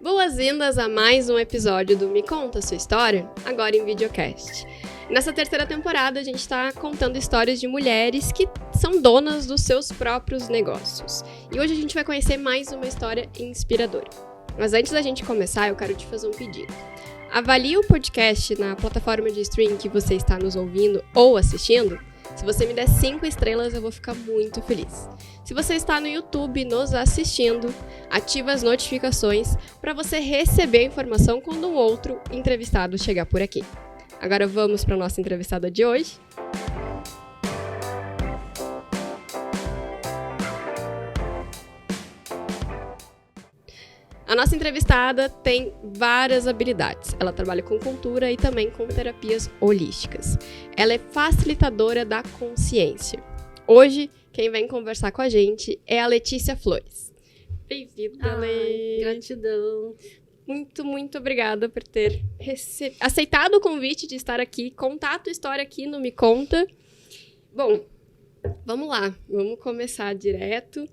Boas-vindas a mais um episódio do Me Conta Sua História, agora em videocast. Nessa terceira temporada, a gente está contando histórias de mulheres que são donas dos seus próprios negócios. E hoje a gente vai conhecer mais uma história inspiradora. Mas antes da gente começar, eu quero te fazer um pedido. Avalie o podcast na plataforma de streaming que você está nos ouvindo ou assistindo. Se você me der 5 estrelas, eu vou ficar muito feliz. Se você está no YouTube nos assistindo, ativa as notificações para você receber a informação quando um outro entrevistado chegar por aqui. Agora vamos para a nossa entrevistada de hoje. A nossa entrevistada tem várias habilidades. Ela trabalha com cultura e também com terapias holísticas. Ela é facilitadora da consciência. Hoje, quem vem conversar com a gente é a Letícia Flores. Bem-vinda, Lê. Gratidão. Muito obrigada por ter aceitado o convite de estar aqui, contar a tua história aqui no Me Conta. Bom, vamos lá, vamos começar direto.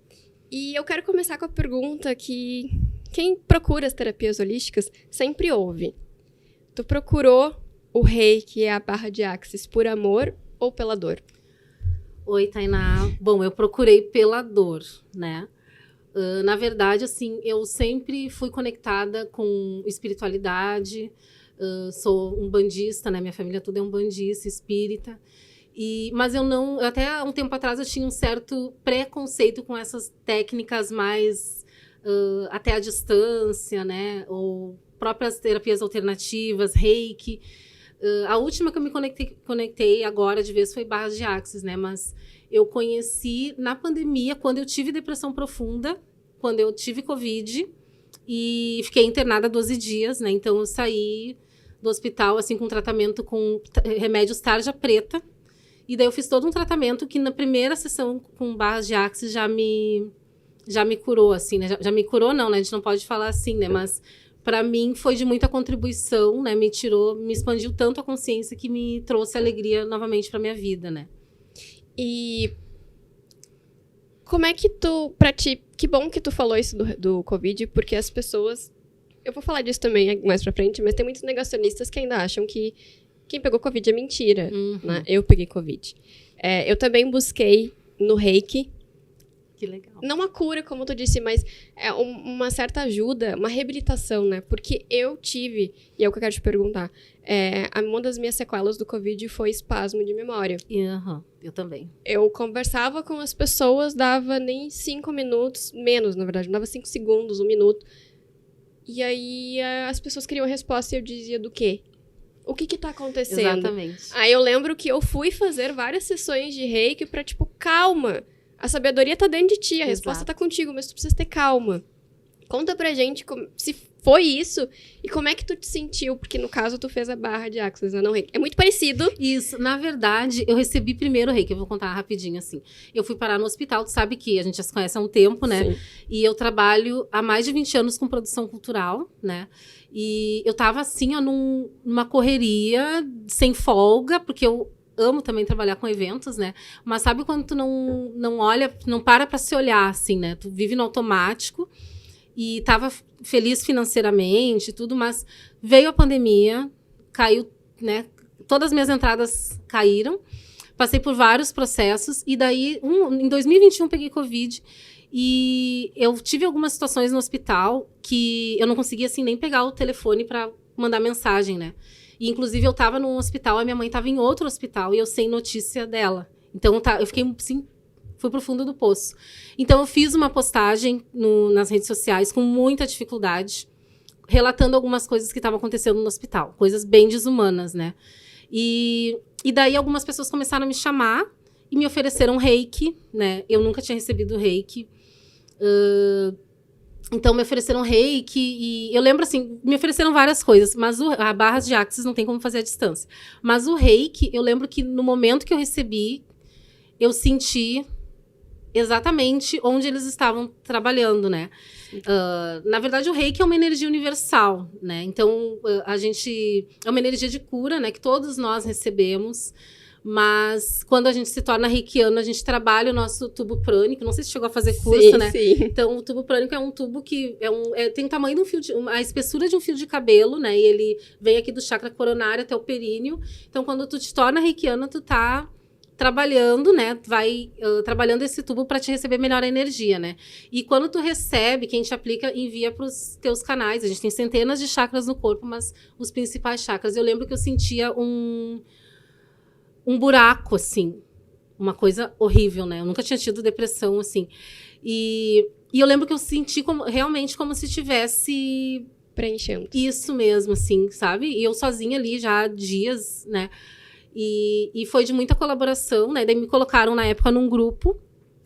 E eu quero começar com a pergunta que quem procura as terapias holísticas sempre ouve. Tu procurou o Reiki e a barra de Axis por amor ou pela dor? Oi, Tainá. Bom, eu procurei pela dor, né? Na verdade, assim, eu sempre fui conectada com espiritualidade. Sou um bandista, né? Minha família toda é um bandista, espírita. Mas eu não... Até há um tempo atrás eu tinha um certo preconceito com essas técnicas mais... até a distância, né? Ou próprias terapias alternativas, Reiki. A última que eu me conectei agora de vez foi barras de Axis, né? Mas eu conheci na pandemia, quando eu tive depressão profunda, quando eu tive Covid e fiquei internada 12 dias, né? Então eu saí do hospital, assim, com tratamento com remédios tarja preta. E daí eu fiz todo um tratamento que na primeira sessão com barras de Axis já me curou, assim, né? Já me curou, não, né? A gente não pode falar assim, né? Mas para mim foi de muita contribuição, né? Me expandiu tanto a consciência que me trouxe alegria novamente para minha vida, né? E como é que que bom que tu falou isso do Covid, porque as pessoas, eu vou falar disso também mais pra frente, mas tem muitos negacionistas que ainda acham que quem pegou Covid é mentira, né? Eu peguei Covid. Eu também busquei no Reiki. Que legal. Não a cura, como tu disse, mas é uma certa ajuda, uma reabilitação, né? Porque eu tive, e é o que eu quero te perguntar, uma das minhas sequelas do Covid foi espasmo de memória. Eu também. Eu conversava com as pessoas, dava nem 5 minutos, menos, na verdade, dava 5 segundos, 1 minuto. E aí as pessoas queriam a resposta e eu dizia do quê? O que tá acontecendo? Exatamente. Aí eu lembro que eu fui fazer várias sessões de Reiki pra, calma. A sabedoria tá dentro de ti, a resposta tá contigo, mas tu precisa ter calma. Conta pra gente se foi isso e como é que tu te sentiu, porque no caso tu fez a barra de Axis, não Reiki. É muito parecido. Isso, na verdade, eu recebi primeiro o Reiki, eu vou contar rapidinho, assim. Eu fui parar no hospital, tu sabe que a gente já se conhece há um tempo, né? Sim. E eu trabalho há mais de 20 anos com produção cultural, né? E eu tava, assim, ó, numa correria, sem folga, porque eu amo também trabalhar com eventos, né? Mas sabe quando tu não olha, não para pra se olhar, assim, né? Tu vive no automático e tava feliz financeiramente e tudo, mas veio a pandemia, caiu, né? Todas as minhas entradas caíram, passei por vários processos e daí, em 2021, peguei Covid e eu tive algumas situações no hospital que eu não conseguia, assim, nem pegar o telefone pra mandar mensagem, né? E, inclusive, eu tava num hospital, a minha mãe tava em outro hospital e eu sem notícia dela. Então, eu fiquei, assim, fui pro fundo do poço. Então, eu fiz uma postagem nas redes sociais com muita dificuldade, relatando algumas coisas que estavam acontecendo no hospital. Coisas bem desumanas, né? E daí, algumas pessoas começaram a me chamar e me ofereceram Reiki, né? Eu nunca tinha recebido Reiki. Então, me ofereceram Reiki e eu lembro, assim, me ofereceram várias coisas, mas a barra de Axis não tem como fazer à distância. Mas o Reiki, eu lembro que no momento que eu recebi, eu senti exatamente onde eles estavam trabalhando, né? Na verdade, o Reiki é uma energia universal, né? Então, a gente... É uma energia de cura, né? Que todos nós recebemos. Mas quando a gente se torna reikiano, a gente trabalha o nosso tubo prânico. Não sei se chegou a fazer curso, né? Sim. Então, o tubo prânico é um tubo que tem o tamanho de um fio a espessura de um fio de cabelo, né? E ele vem aqui do chakra coronário até o períneo. Então, quando tu te torna reikiano, tu tá trabalhando, né? Vai trabalhando esse tubo para te receber melhor a energia, né? E quando tu recebe, quem te aplica envia para os teus canais. A gente tem centenas de chakras no corpo, mas os principais chakras. Eu lembro que eu sentia um buraco, assim. Uma coisa horrível, né? Eu nunca tinha tido depressão, assim. E eu lembro que eu senti realmente como se tivesse... preenchendo. Isso mesmo, assim, sabe? E eu sozinha ali já há dias, né? E foi de muita colaboração, né? Daí me colocaram na época num grupo.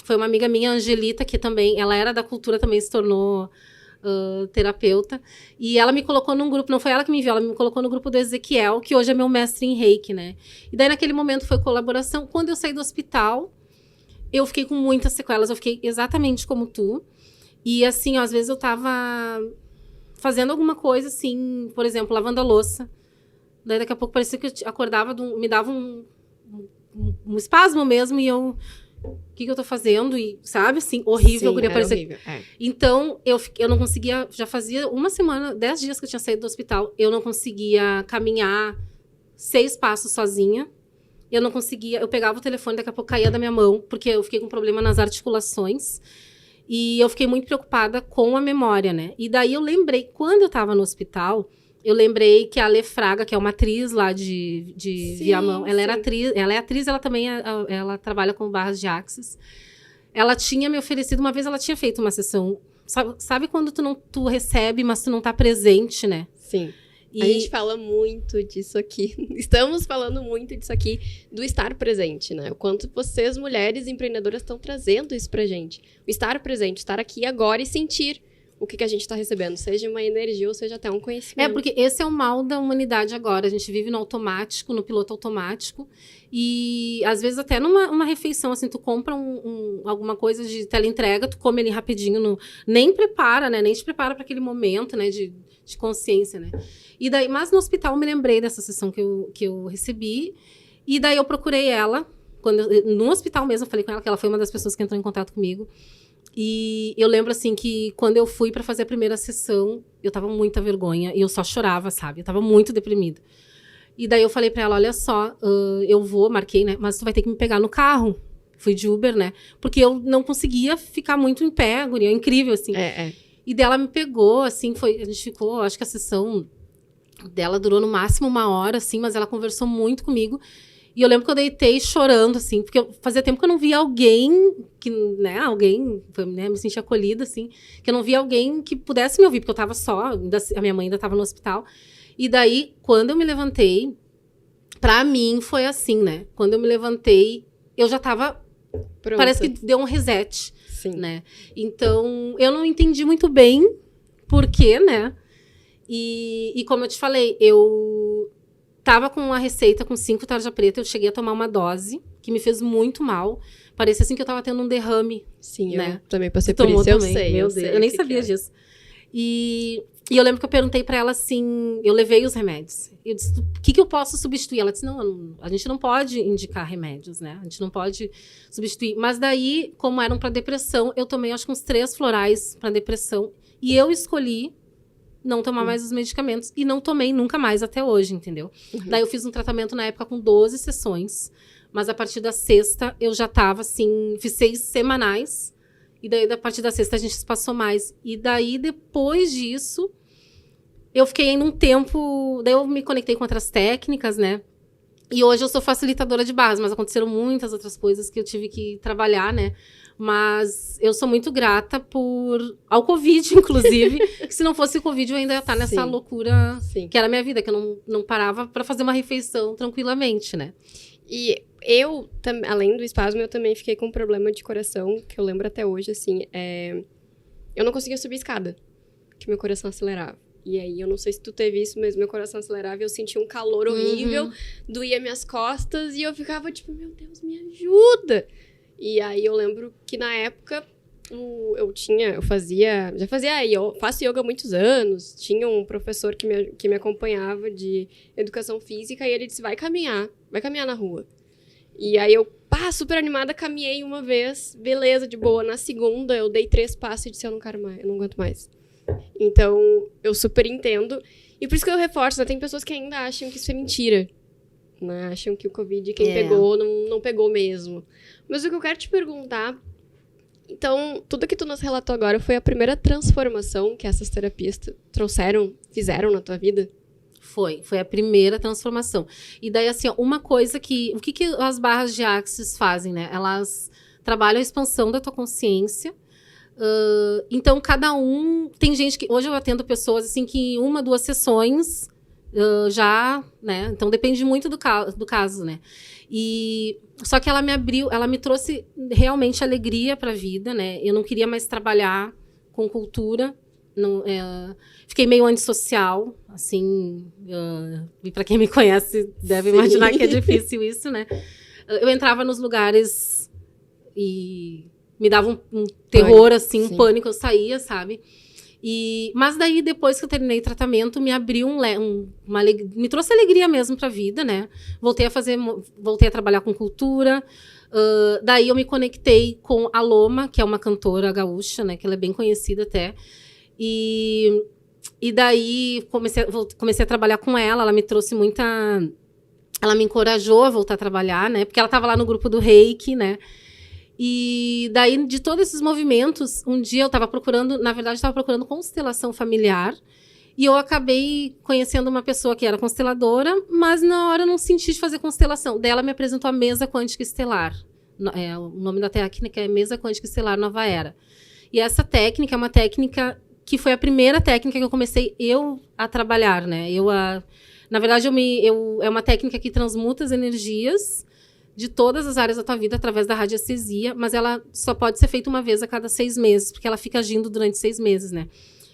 Foi uma amiga minha, Angelita, que também... Ela era da cultura, também se tornou... terapeuta, e ela me colocou num grupo, não foi ela que me enviou, ela me colocou no grupo do Ezequiel, que hoje é meu mestre em Reiki, né? E daí naquele momento foi colaboração. Quando eu saí do hospital, eu fiquei com muitas sequelas, eu fiquei exatamente como tu, e assim, ó, às vezes eu tava fazendo alguma coisa, assim, por exemplo, lavando a louça, daí daqui a pouco parecia que eu acordava, me dava um espasmo mesmo, e eu... O que eu tô fazendo? E, sabe, assim, horrível. Sim, guria, era parecia... horrível. Então, eu não conseguia... Já fazia uma semana, 10 dias que eu tinha saído do hospital. Eu não conseguia caminhar 6 passos sozinha. Eu não conseguia... Eu pegava o telefone, daqui a pouco caía da minha mão, porque eu fiquei com problema nas articulações. E eu fiquei muito preocupada com a memória, né? E daí eu lembrei, quando eu tava no hospital... Eu lembrei que a Lê Fraga, que é uma atriz lá de Viamão, ela era atriz, ela é atriz, ela também ela trabalha com barras de axis. Ela tinha me oferecido, uma vez ela tinha feito uma sessão, sabe quando tu recebe, mas tu não tá presente, né? Sim. A gente fala muito disso aqui. Estamos falando muito disso aqui, do estar presente, né? O quanto vocês, mulheres empreendedoras, estão trazendo isso pra gente. O estar presente, estar aqui agora e sentir o que a gente está recebendo, seja uma energia ou seja até um conhecimento. Porque esse é o mal da humanidade agora. A gente vive no automático, no piloto automático. E, às vezes, até numa refeição, assim, tu compra alguma coisa de teleentrega, tu come ali rapidinho, nem prepara, né? Nem te prepara para aquele momento, né? De consciência, né? E daí, mas no hospital eu me lembrei dessa sessão que eu recebi. E daí eu procurei ela. No hospital mesmo, eu falei com ela, que ela foi uma das pessoas que entrou em contato comigo. E eu lembro, assim, que quando eu fui pra fazer a primeira sessão, eu tava com muita vergonha e eu só chorava, sabe? Eu tava muito deprimida. E daí eu falei pra ela, olha só, eu vou, marquei, né? Mas tu vai ter que me pegar no carro. Fui de Uber, né? Porque eu não conseguia ficar muito em pé, guria, incrível, assim. E daí ela me pegou, assim, a gente ficou, acho que a sessão dela durou no máximo 1 hora, assim, mas ela conversou muito comigo. E eu lembro que eu deitei chorando, assim, porque fazia tempo que eu não via alguém que, né, me sentia acolhida, assim, que eu não via alguém que pudesse me ouvir, porque eu tava só, a minha mãe ainda tava no hospital. E daí, quando eu me levantei, pra mim foi assim, né? Quando eu me levantei, eu já tava... Pronto. Parece que deu um reset, né? Então, eu não entendi muito bem por quê, né? E como eu te falei, eu... Tava com uma receita com 5 tarja preta, eu cheguei a tomar uma dose, que me fez muito mal. Parecia assim que eu tava tendo um derrame. Sim, né? Eu também passei por isso, eu sei. Meu Deus, eu nem sabia disso. E eu lembro que eu perguntei pra ela assim, eu levei os remédios. Eu disse, o que eu posso substituir? Ela disse, não, a gente não pode indicar remédios, né? A gente não pode substituir. Mas daí, como eram pra depressão, eu tomei acho que uns 3 florais pra depressão. E eu escolhi não tomar mais os medicamentos. E não tomei nunca mais até hoje, entendeu? Daí eu fiz um tratamento na época com 12 sessões. Mas a partir da 6ª, eu já tava, assim... Fiz 6 semanais. E daí, a partir da 6ª, a gente passou mais. E daí, depois disso... Eu fiquei em um tempo... Daí eu me conectei com outras técnicas, né? E hoje eu sou facilitadora de barras. Mas aconteceram muitas outras coisas que eu tive que trabalhar, né? Mas eu sou muito grata ao Covid, inclusive. Que se não fosse o Covid, eu ainda ia estar nessa loucura que era a minha vida. Que eu não parava para fazer uma refeição tranquilamente, né? E eu, além do espasmo, eu também fiquei com um problema de coração. Que eu lembro até hoje, assim. Eu não conseguia subir escada. Que meu coração acelerava. E aí, eu não sei se tu teve isso, mas meu coração acelerava e eu sentia um calor horrível. Doía minhas costas e eu ficava tipo, meu Deus, me ajuda! E aí, eu lembro que na época, eu faço yoga há muitos anos. Tinha um professor que me acompanhava de educação física e ele disse, vai caminhar na rua. E aí eu, super animada, caminhei uma vez, beleza, de boa. Na segunda, eu dei 3 passos e disse, eu não quero mais, eu não aguento mais. Então, eu super entendo. E por isso que eu reforço, né? Tem pessoas que ainda acham que isso é mentira. Né? Acham que o Covid, quem pegou, não pegou mesmo. Mas o que eu quero te perguntar... Então, tudo que tu nos relatou agora foi a primeira transformação que essas terapias fizeram na tua vida? Foi a primeira transformação. E daí, assim, uma coisa que... O que as barras de Axis fazem, né? Elas trabalham a expansão da tua consciência. Então, cada um... Tem gente que... Hoje eu atendo pessoas, assim, que em 1, 2 sessões já, né? Então, depende muito do caso, né? Só que ela me abriu... Ela me trouxe realmente alegria para a vida, né? Eu não queria mais trabalhar com cultura. Fiquei meio antissocial, assim, e para quem me conhece deve imaginar que é difícil isso, né? Eu entrava nos lugares e me dava um terror, assim, um pânico, eu saía, sabe? Mas daí, depois que eu terminei o tratamento, me abriu me trouxe alegria mesmo para a vida, né? Voltei a trabalhar com cultura. Daí eu me conectei com a Loma, que é uma cantora gaúcha, né? Que ela é bem conhecida até. E daí comecei a trabalhar com ela me trouxe muita... Ela me encorajou a voltar a trabalhar, né? Porque ela estava lá no grupo do Reiki, né? E daí, de todos esses movimentos, um dia eu estava procurando... Na verdade, estava procurando constelação familiar. E eu acabei conhecendo uma pessoa que era consteladora, mas na hora eu não senti de fazer constelação. Daí ela me apresentou a Mesa Quântica Estelar. O nome da técnica é Mesa Quântica Estelar Nova Era. E essa técnica é uma técnica... que foi a primeira técnica que eu comecei a trabalhar, né? Na verdade, é uma técnica que transmuta as energias de todas as áreas da tua vida através da radiestesia, mas ela só pode ser feita uma vez a cada 6 meses, porque ela fica agindo durante 6 meses, né?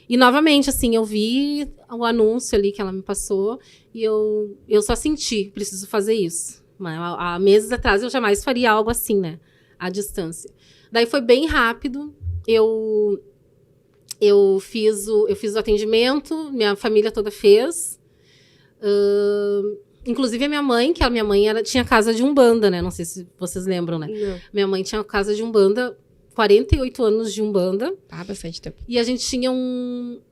E, novamente, assim, eu vi o anúncio ali que ela me passou e eu só senti, preciso fazer isso. Há meses atrás eu jamais faria algo assim, né? À distância. Daí foi bem rápido, eu fiz o atendimento, minha família toda fez. Inclusive a minha mãe, que a minha mãe tinha casa de Umbanda, né? Não sei se vocês lembram, né? Não. Minha mãe tinha casa de Umbanda, 48 anos de Umbanda. Bastante tempo. E a gente tinha um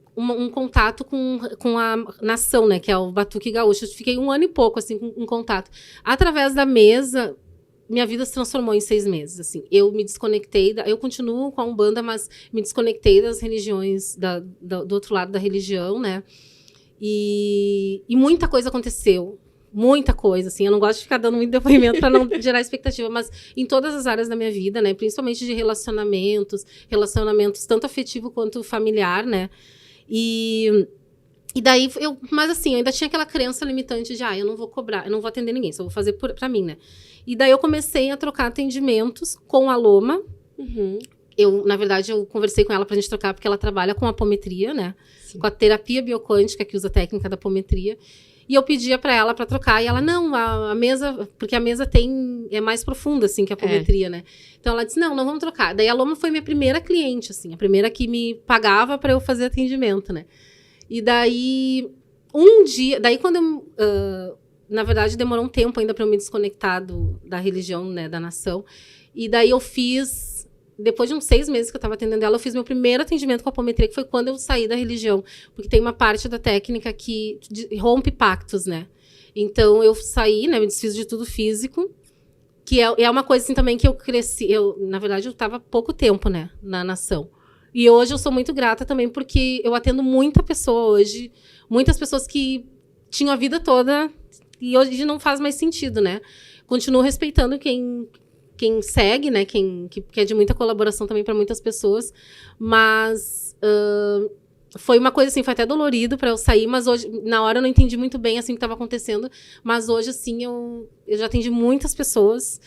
contato com a nação, né? Que é o Batuque Gaúcho. Eu fiquei 1 ano e pouco, assim, com contato. Através da mesa... Minha vida se transformou em 6 meses, assim. Eu me desconectei, eu continuo com a Umbanda, mas me desconectei das religiões, do outro lado da religião, né? E muita coisa aconteceu. Muita coisa, assim. Eu não gosto de ficar dando muito depoimento para não gerar expectativa, mas em todas as áreas da minha vida, né? Principalmente de relacionamentos tanto afetivo quanto familiar, né? E daí, mas assim, eu ainda tinha aquela crença limitante de, eu não vou cobrar, eu não vou atender ninguém, só vou fazer pra mim, né? E daí eu comecei a trocar atendimentos com a Loma. Uhum. Na verdade, eu conversei com ela pra gente trocar, porque ela trabalha com apometria, né? Sim. Com a terapia bioquântica, que usa a técnica da apometria. E eu pedia pra ela pra trocar, e ela, não, a mesa, porque a mesa é mais profunda, assim, que a apometria, né? Então ela disse, não vamos trocar. Daí a Loma foi minha primeira cliente, assim, a primeira que me pagava pra eu fazer atendimento, né? E daí, um dia... Daí, quando eu... na verdade, demorou um tempo ainda para eu me desconectar da religião, né? Da nação. E daí, eu fiz... Depois de uns 6 meses que eu estava atendendo ela, eu fiz meu primeiro atendimento com a apometria, que foi quando eu saí da religião. Porque tem uma parte da técnica que rompe pactos, né? Então, eu saí, né? Me desfiz de tudo físico. Que é uma coisa, assim, também que eu cresci... Na verdade, eu estava há pouco tempo, né? Na nação. E hoje eu sou muito grata também, porque eu atendo muita pessoa hoje, muitas pessoas que tinham a vida toda e hoje não faz mais sentido, né? Continuo respeitando quem segue, né? Que é de muita colaboração também para muitas pessoas, mas foi uma coisa assim, foi até dolorido para eu sair, mas hoje, na hora eu não entendi muito bem assim o que estava acontecendo, mas hoje assim eu já atendi muitas pessoas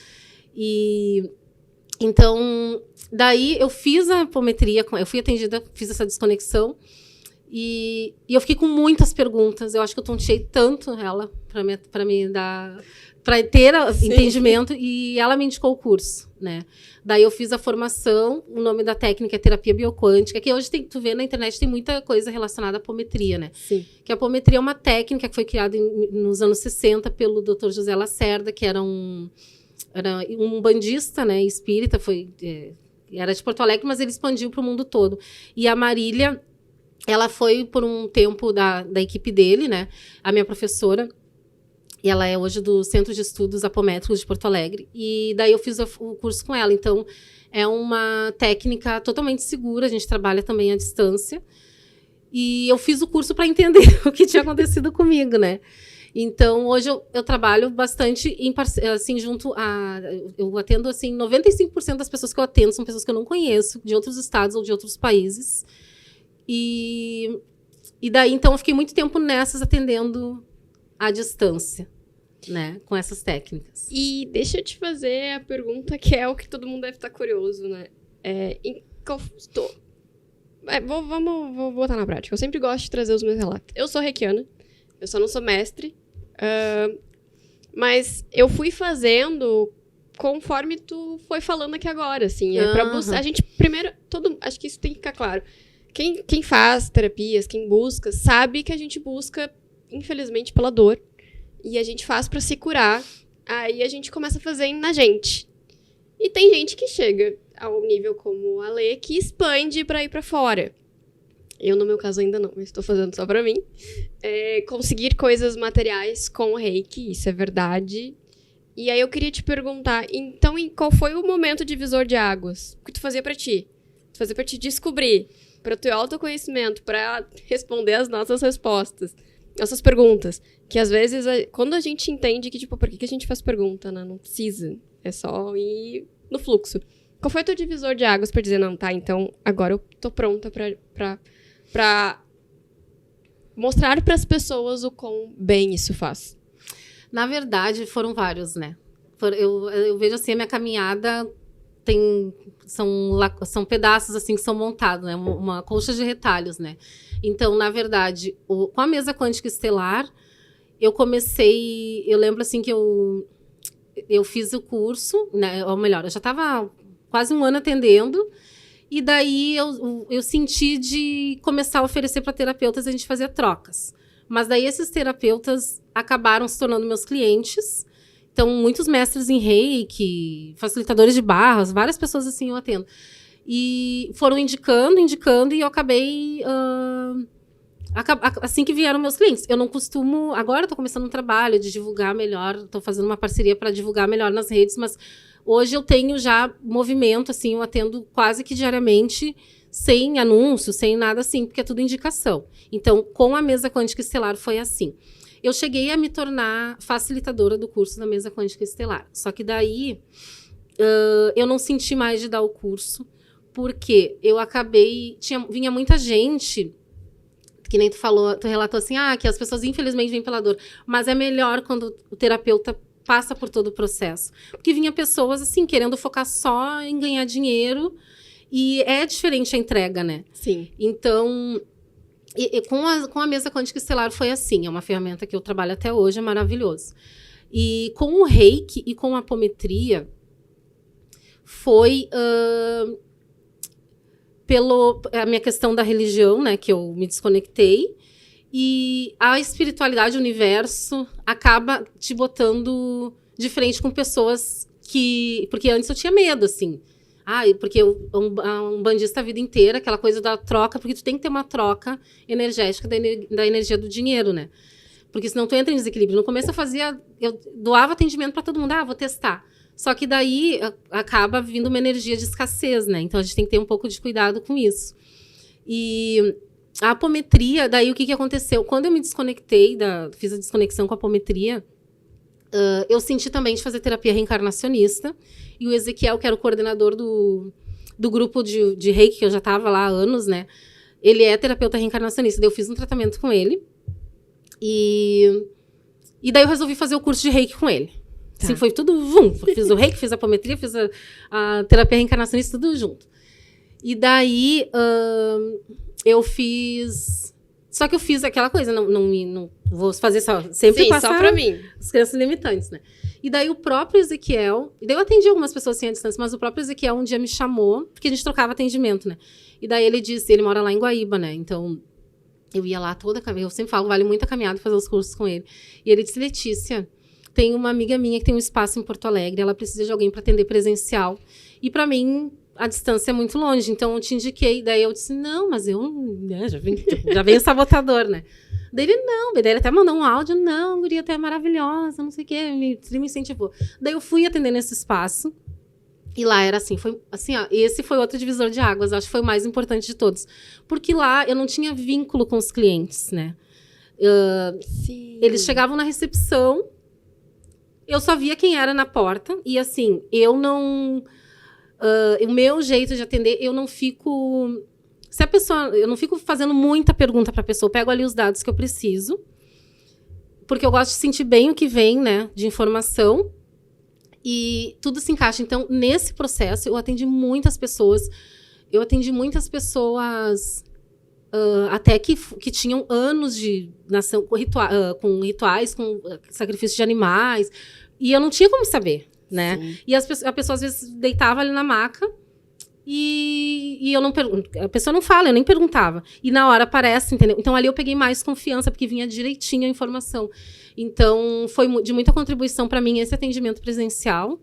e então, daí eu fiz a apometria, eu fui atendida, fiz essa desconexão e eu fiquei com muitas perguntas. Eu acho que eu tonteei tanto ela para me dar, para ter entendimento, e ela me indicou o curso, né? Daí eu fiz a formação, o nome da técnica é terapia bioquântica, que hoje tu vê na internet tem muita coisa relacionada à apometria, né? Sim. Que a apometria é uma técnica que foi criada nos anos 60 pelo Dr. José Lacerda, que era um era um umbandista, né, espírita, era de Porto Alegre, mas ele expandiu para o mundo todo. E a Marília, ela foi por um tempo da equipe dele, né, a minha professora, e ela é hoje do Centro de Estudos Apométricos de Porto Alegre. E daí eu fiz o curso com ela. Então, é uma técnica totalmente segura, a gente trabalha também à distância. E eu fiz o curso para entender o que tinha acontecido comigo, né? Então, hoje eu trabalho bastante assim, junto a... Eu atendo, assim, 95% das pessoas que eu atendo são pessoas que eu não conheço, de outros estados ou de outros países. E daí, então, eu fiquei muito tempo nessas atendendo à distância, né? Com essas técnicas. E deixa eu te fazer a pergunta que é o que todo mundo deve estar curioso, né? Vou botar na prática. Eu sempre gosto de trazer os meus relatos. Eu sou reikiana, eu só não sou mestre, mas eu fui fazendo conforme tu foi falando aqui agora, assim. A gente, primeiro, acho que isso tem que ficar claro. Quem faz terapias, quem busca, sabe que a gente busca, infelizmente, pela dor. E a gente faz pra se curar. Aí a gente começa a fazer na gente. E tem gente que chega ao nível como a Lê, que expande pra ir pra fora. Eu, no meu caso, ainda não. Estou fazendo só pra mim. Conseguir coisas materiais com o reiki, isso é verdade. E aí eu queria te perguntar, então, qual foi o momento divisor de águas? O que tu fazia pra ti? Tu fazia pra te descobrir, para o teu autoconhecimento, para responder as nossas respostas, nossas perguntas. Que às vezes, quando a gente entende que, tipo, por que a gente faz pergunta, né? Não precisa. É só ir no fluxo. Qual foi o teu divisor de águas para dizer, não, tá, então agora eu tô pronta pra mostrar pras pessoas o quão bem isso faz? Na verdade, foram vários, né? Eu vejo assim, a minha caminhada são pedaços assim que são montados, né? Uma colcha de retalhos, né? Então, na verdade, com a mesa quântica estelar, eu lembro assim que eu fiz o curso, né? Ou melhor, eu já estava quase um ano atendendo, e daí eu senti de começar a oferecer para terapeutas, a gente fazia trocas. Mas daí esses terapeutas acabaram se tornando meus clientes. Então, muitos mestres em reiki, facilitadores de barras, várias pessoas assim eu atendo. E foram indicando, e eu acabei... assim que vieram meus clientes. Eu não costumo... Agora eu tô começando um trabalho de divulgar melhor, estou fazendo uma parceria para divulgar melhor nas redes, mas hoje eu tenho já movimento, assim, eu atendo quase que diariamente, sem anúncio, sem nada assim, porque é tudo indicação. Então, com a mesa quântica estelar foi assim. Eu cheguei a me tornar facilitadora do curso da mesa quântica estelar. Só que daí, eu não senti mais de dar o curso, porque eu acabei... Vinha muita gente, que nem tu relatou assim, que as pessoas infelizmente vêm pela dor. Mas é melhor quando o terapeuta passa por todo o processo. Porque vinha pessoas, assim, querendo focar só em ganhar dinheiro, e é diferente a entrega, né? Sim. Então... com a mesa quântica estelar foi assim, é uma ferramenta que eu trabalho até hoje, é maravilhoso. E com o reiki e com a apometria, foi a minha questão da religião, né, que eu me desconectei, e a espiritualidade, o universo, acaba te botando de frente com pessoas porque antes eu tinha medo, assim. Porque um bandista a vida inteira, aquela coisa da troca, porque tu tem que ter uma troca energética da energia do dinheiro, né? Porque senão tu entra em desequilíbrio. No começo eu doava atendimento para todo mundo, vou testar. Só que daí acaba vindo uma energia de escassez, né? Então a gente tem que ter um pouco de cuidado com isso. E a apometria, daí o que aconteceu? Quando eu me desconectei, fiz a desconexão com a apometria, eu senti também de fazer terapia reencarnacionista. E o Ezequiel, que era o coordenador do grupo de reiki, que eu já estava lá há anos, né? Ele é terapeuta reencarnacionista. Daí eu fiz um tratamento com ele. E daí eu resolvi fazer o curso de reiki com ele. Tá. Assim, foi tudo junto. Fiz o reiki, fiz a apometria, fiz a terapia reencarnacionista, tudo junto. E daí eu fiz... Só que eu fiz aquela coisa, não vou fazer sempre passar só pra mim. As crenças limitantes, né? E daí o próprio Ezequiel... E daí eu atendi algumas pessoas assim à distância, mas o próprio Ezequiel um dia me chamou, porque a gente trocava atendimento, né? E daí ele disse... Ele mora lá em Guaíba, né? Então, eu ia lá toda... Eu sempre falo, vale muito a caminhada fazer os cursos com ele. E ele disse, Letícia, tem uma amiga minha que tem um espaço em Porto Alegre, ela precisa de alguém para atender presencial. E para mim, a distância é muito longe, então eu te indiquei. Daí eu disse, não, mas eu né, já vem o sabotador, né? Daí ele, não, daí ele até mandou um áudio, não, a guria até é maravilhosa, não sei o quê, me incentivou. Daí eu fui atender nesse espaço, e lá era assim, foi assim, ó, esse foi outro divisor de águas, acho que foi o mais importante de todos. Porque lá eu não tinha vínculo com os clientes, né? Eles chegavam na recepção, eu só via quem era na porta, e assim, eu não... o meu jeito de atender, eu não fico... eu não fico fazendo muita pergunta para a pessoa, eu pego ali os dados que eu preciso, porque eu gosto de sentir bem o que vem, né, de informação, e tudo se encaixa. Então, nesse processo, eu atendi muitas pessoas, até que tinham anos de nação com rituais, com sacrifício de animais, e eu não tinha como saber, né? Sim. E a pessoa, às vezes, deitava ali na maca, e eu não a pessoa não fala, eu nem perguntava. E na hora aparece, entendeu? Então ali eu peguei mais confiança, porque vinha direitinho a informação. Então foi de muita contribuição para mim esse atendimento presencial,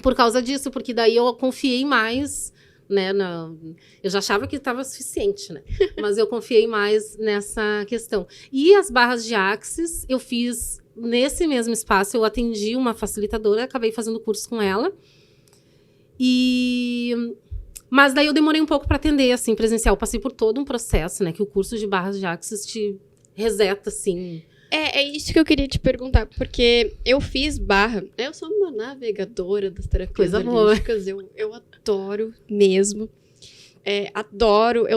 por causa disso, porque daí eu confiei mais, né? Eu já achava que estava suficiente, né? Mas eu confiei mais nessa questão. E as barras de Axis, eu fiz nesse mesmo espaço, eu atendi uma facilitadora, acabei fazendo curso com ela. Mas daí eu demorei um pouco para atender, assim, presencial. Eu passei por todo um processo, né? Que o curso de barras de Axis te reseta, assim. É isso que eu queria te perguntar, porque eu fiz barra. Eu sou uma navegadora das terapias holísticas. Eu adoro mesmo. Adoro.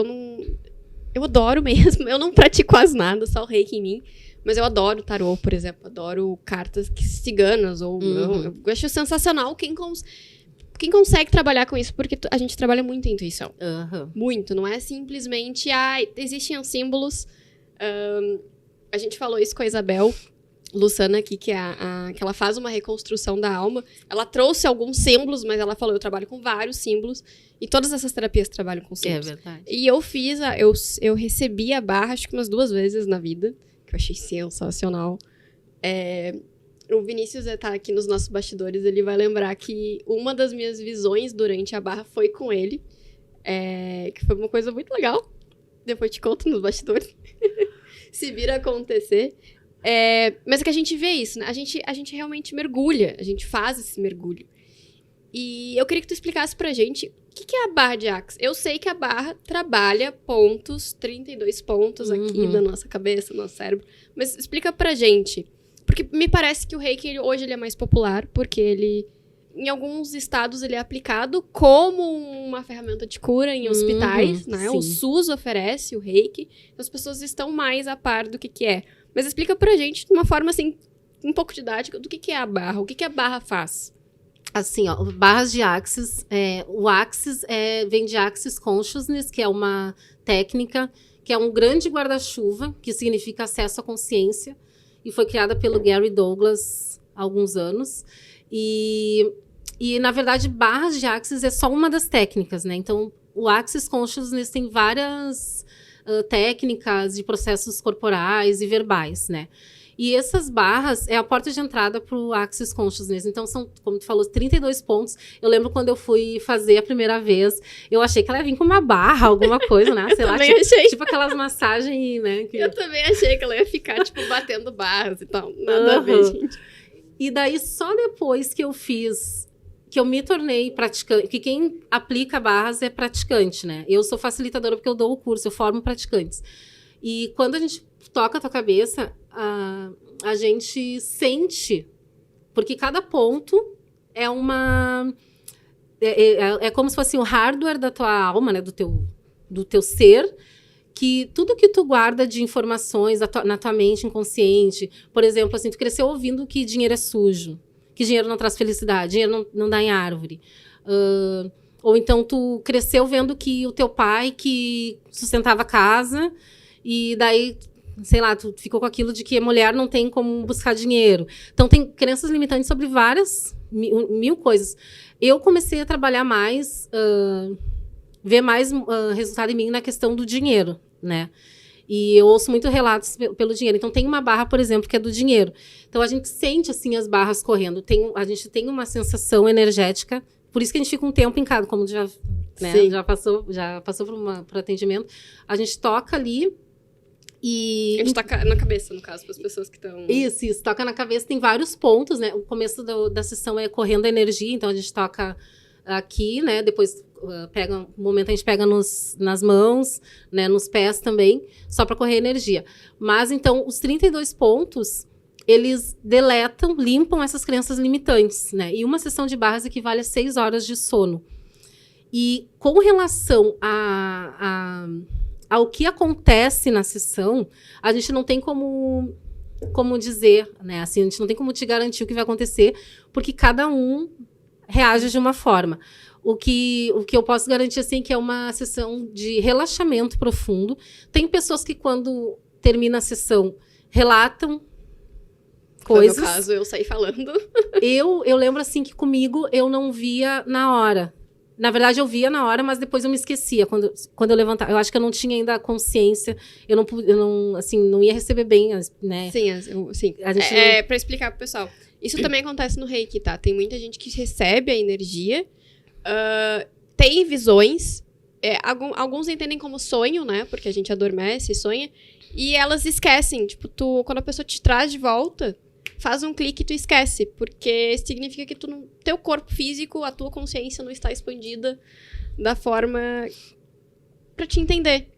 Eu adoro mesmo. Eu não pratico quase nada, só o reiki em mim. Mas eu adoro tarô, por exemplo. Adoro cartas ciganas. Eu acho sensacional quem consegue trabalhar com isso, porque a gente trabalha muito a intuição. Muito. Não é simplesmente... existiam símbolos. A gente falou isso com a Isabel Lussana aqui, que ela faz uma reconstrução da alma. Ela trouxe alguns símbolos, mas ela falou, eu trabalho com vários símbolos. E todas essas terapias trabalham com símbolos. É verdade. E eu recebi a barra, acho que umas 2 vezes na vida, que eu achei sensacional. O Vinícius tá aqui nos nossos bastidores, ele vai lembrar que uma das minhas visões durante a barra foi com ele, que foi uma coisa muito legal. Depois te conto nos bastidores. Se vir a acontecer. Mas é que a gente vê isso, né? A gente realmente mergulha, a gente faz esse mergulho. E eu queria que tu explicasse pra gente o que é a barra de Axis. Eu sei que a barra trabalha pontos, 32 pontos aqui da nossa cabeça, do nosso cérebro. Mas explica pra gente. Porque me parece que o reiki, hoje, ele é mais popular, porque ele, em alguns estados, ele é aplicado como uma ferramenta de cura em hospitais, né? Sim. O SUS oferece o reiki, então as pessoas estão mais a par do que é. Mas explica pra gente, de uma forma, assim, um pouco didática, do que é a barra, o que a barra faz. Assim, ó, barras de Axis, o Axis vem de Axis Consciousness, que é uma técnica, que é um grande guarda-chuva, que significa acesso à consciência, e foi criada pelo Gary Douglas há alguns anos. E na verdade, barras de Axis é só uma das técnicas, né? Então, o Axis Consciousness tem várias técnicas de processos corporais e verbais, né? E essas barras é a porta de entrada para o Axis Consciousness. Então, são, como tu falou, 32 pontos. Eu lembro quando eu fui fazer a primeira vez, eu achei que ela ia vir com uma barra, alguma coisa, né? Sei lá, tipo aquelas massagens, né? Eu também achei que ela ia ficar, tipo, batendo barras e tal. Nada a ver, gente. E daí, só depois que eu me tornei praticante, porque quem aplica barras é praticante, né? Eu sou facilitadora porque eu dou o curso, eu formo praticantes. E quando a gente toca a tua cabeça, a gente sente, porque cada ponto é como se fosse o hardware da tua alma, né, do teu ser, que tudo que tu guarda de informações na tua mente inconsciente, por exemplo, assim, tu cresceu ouvindo que dinheiro é sujo, que dinheiro não traz felicidade, dinheiro não dá em árvore. Ou então tu cresceu vendo que o teu pai que sustentava a casa, e daí, sei lá, tu ficou com aquilo de que a mulher não tem como buscar dinheiro. Então, tem crenças limitantes sobre várias, mil coisas. Eu comecei a trabalhar mais, ver mais resultado em mim na questão do dinheiro, né? E eu ouço muito relatos pelo dinheiro. Então, tem uma barra, por exemplo, que é do dinheiro. Então, a gente sente, assim, as barras correndo. A gente tem uma sensação energética. Por isso que a gente fica um tempo em cada, como já, né, já passou por atendimento. A gente toca ali e... A gente toca na cabeça, no caso, para as pessoas que estão... Isso. Toca na cabeça. Tem vários pontos, né? O começo da sessão é correndo a energia. Então, a gente toca aqui, né? Depois... um momento a gente pega nas mãos, né, nos pés também, só para correr energia. Mas, então, os 32 pontos, eles limpam essas crenças limitantes, né? E uma sessão de barras equivale a 6 horas de sono. E com relação ao que acontece na sessão, a gente não tem como dizer, né? Assim, a gente não tem como te garantir o que vai acontecer, porque cada um reage de uma forma. O que eu posso garantir, assim, que é uma sessão de relaxamento profundo. Tem pessoas que, quando termina a sessão, relatam coisas. No meu caso, eu saí falando. Eu lembro, assim, que comigo eu não via na hora. Na verdade, eu via na hora, mas depois eu me esquecia. Quando eu levantava, eu acho que eu não tinha ainda consciência. Eu não, assim, não ia receber bem, né? Sim. Pra explicar pro pessoal. Isso também acontece no Reiki, tá? Tem muita gente que recebe a energia... tem visões, alguns entendem como sonho, né? Porque a gente adormece e sonha. E elas esquecem. Tipo, quando a pessoa te traz de volta, faz um clique e tu esquece. Porque significa que teu corpo físico, a tua consciência não está expandida da forma pra te entender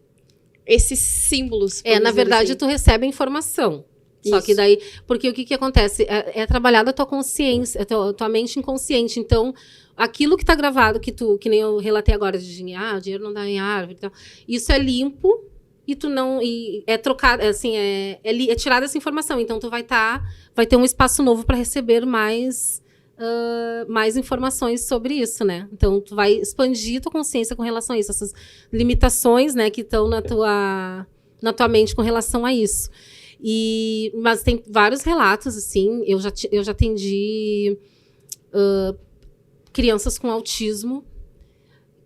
esses símbolos. Na verdade, assim. Tu recebe a informação. Só que daí... Porque o que acontece? É trabalhada a tua consciência, a tua mente inconsciente. Então, aquilo que tá gravado, que nem eu relatei agora, de dinheiro, dinheiro não dá em árvore e tal, isso é limpo e tu não... E é trocado, assim, é tirada essa informação. Então, tu vai ter um espaço novo para receber mais informações sobre isso, né? Então, tu vai expandir tua consciência com relação a isso. Essas limitações, né, que estão na tua mente com relação a isso. Mas tem vários relatos, assim. Eu já atendi crianças com autismo,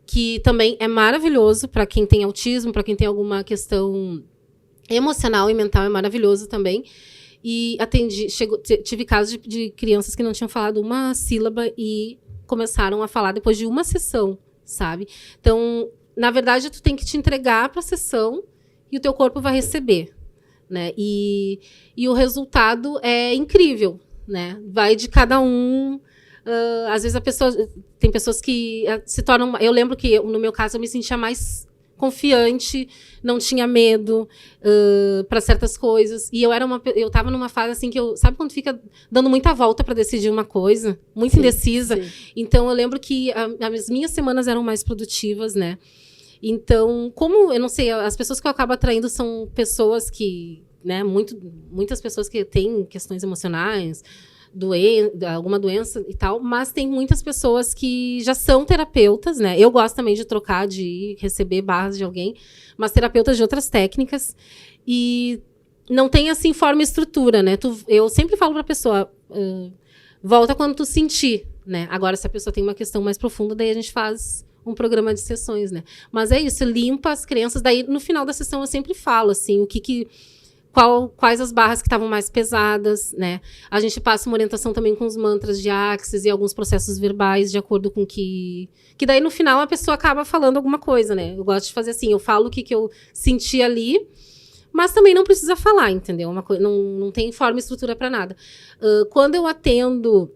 que também é maravilhoso para quem tem autismo, para quem tem alguma questão emocional e mental, é maravilhoso também. E tive casos de crianças que não tinham falado uma sílaba e começaram a falar depois de uma sessão, sabe? Então, na verdade, tu tem que te entregar para a sessão e o teu corpo vai receber. Né? E o resultado é incrível, né? Vai de cada um. Às vezes tem pessoas que se tornam... Eu lembro que, no meu caso, eu me sentia mais confiante, não tinha medo para certas coisas. E eu estava numa fase assim que sabe quando fica dando muita volta para decidir uma coisa? Muito indecisa. Sim. Então, eu lembro que as minhas semanas eram mais produtivas, né? Então, eu não sei, as pessoas que eu acabo atraindo são pessoas que, né, muitas pessoas que têm questões emocionais, alguma doença e tal, mas tem muitas pessoas que já são terapeutas, né? Eu gosto também de trocar, de receber barras de alguém, mas terapeutas de outras técnicas, e não tem, assim, forma e estrutura, né? Eu sempre falo pra pessoa, volta quando tu sentir, né? Agora, se a pessoa tem uma questão mais profunda, daí a gente faz um programa de sessões, né? Mas é isso, limpa as crenças. Daí, no final da sessão, eu sempre falo, assim, quais as barras que estavam mais pesadas, né? A gente passa uma orientação também com os mantras de Axis e alguns processos verbais, de acordo com que daí, no final, a pessoa acaba falando alguma coisa, né? Eu gosto de fazer assim, eu falo o que eu senti ali, mas também não precisa falar, entendeu? Não tem forma e estrutura para nada. Quando eu atendo...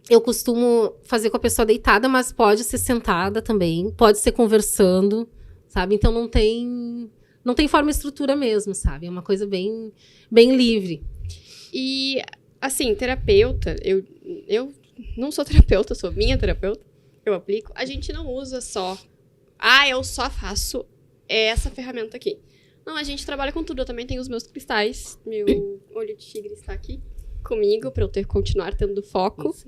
Eu costumo fazer com a pessoa deitada, mas pode ser sentada também, pode ser conversando, sabe? Então, não tem forma e estrutura mesmo, sabe? É uma coisa bem, bem livre. E, assim, terapeuta, eu não sou terapeuta, sou minha terapeuta, eu aplico. A gente não usa só, eu só faço essa ferramenta aqui. Não, a gente trabalha com tudo. Eu também tenho os meus cristais, meu olho de tigre está aqui comigo, para eu continuar tendo foco. Isso.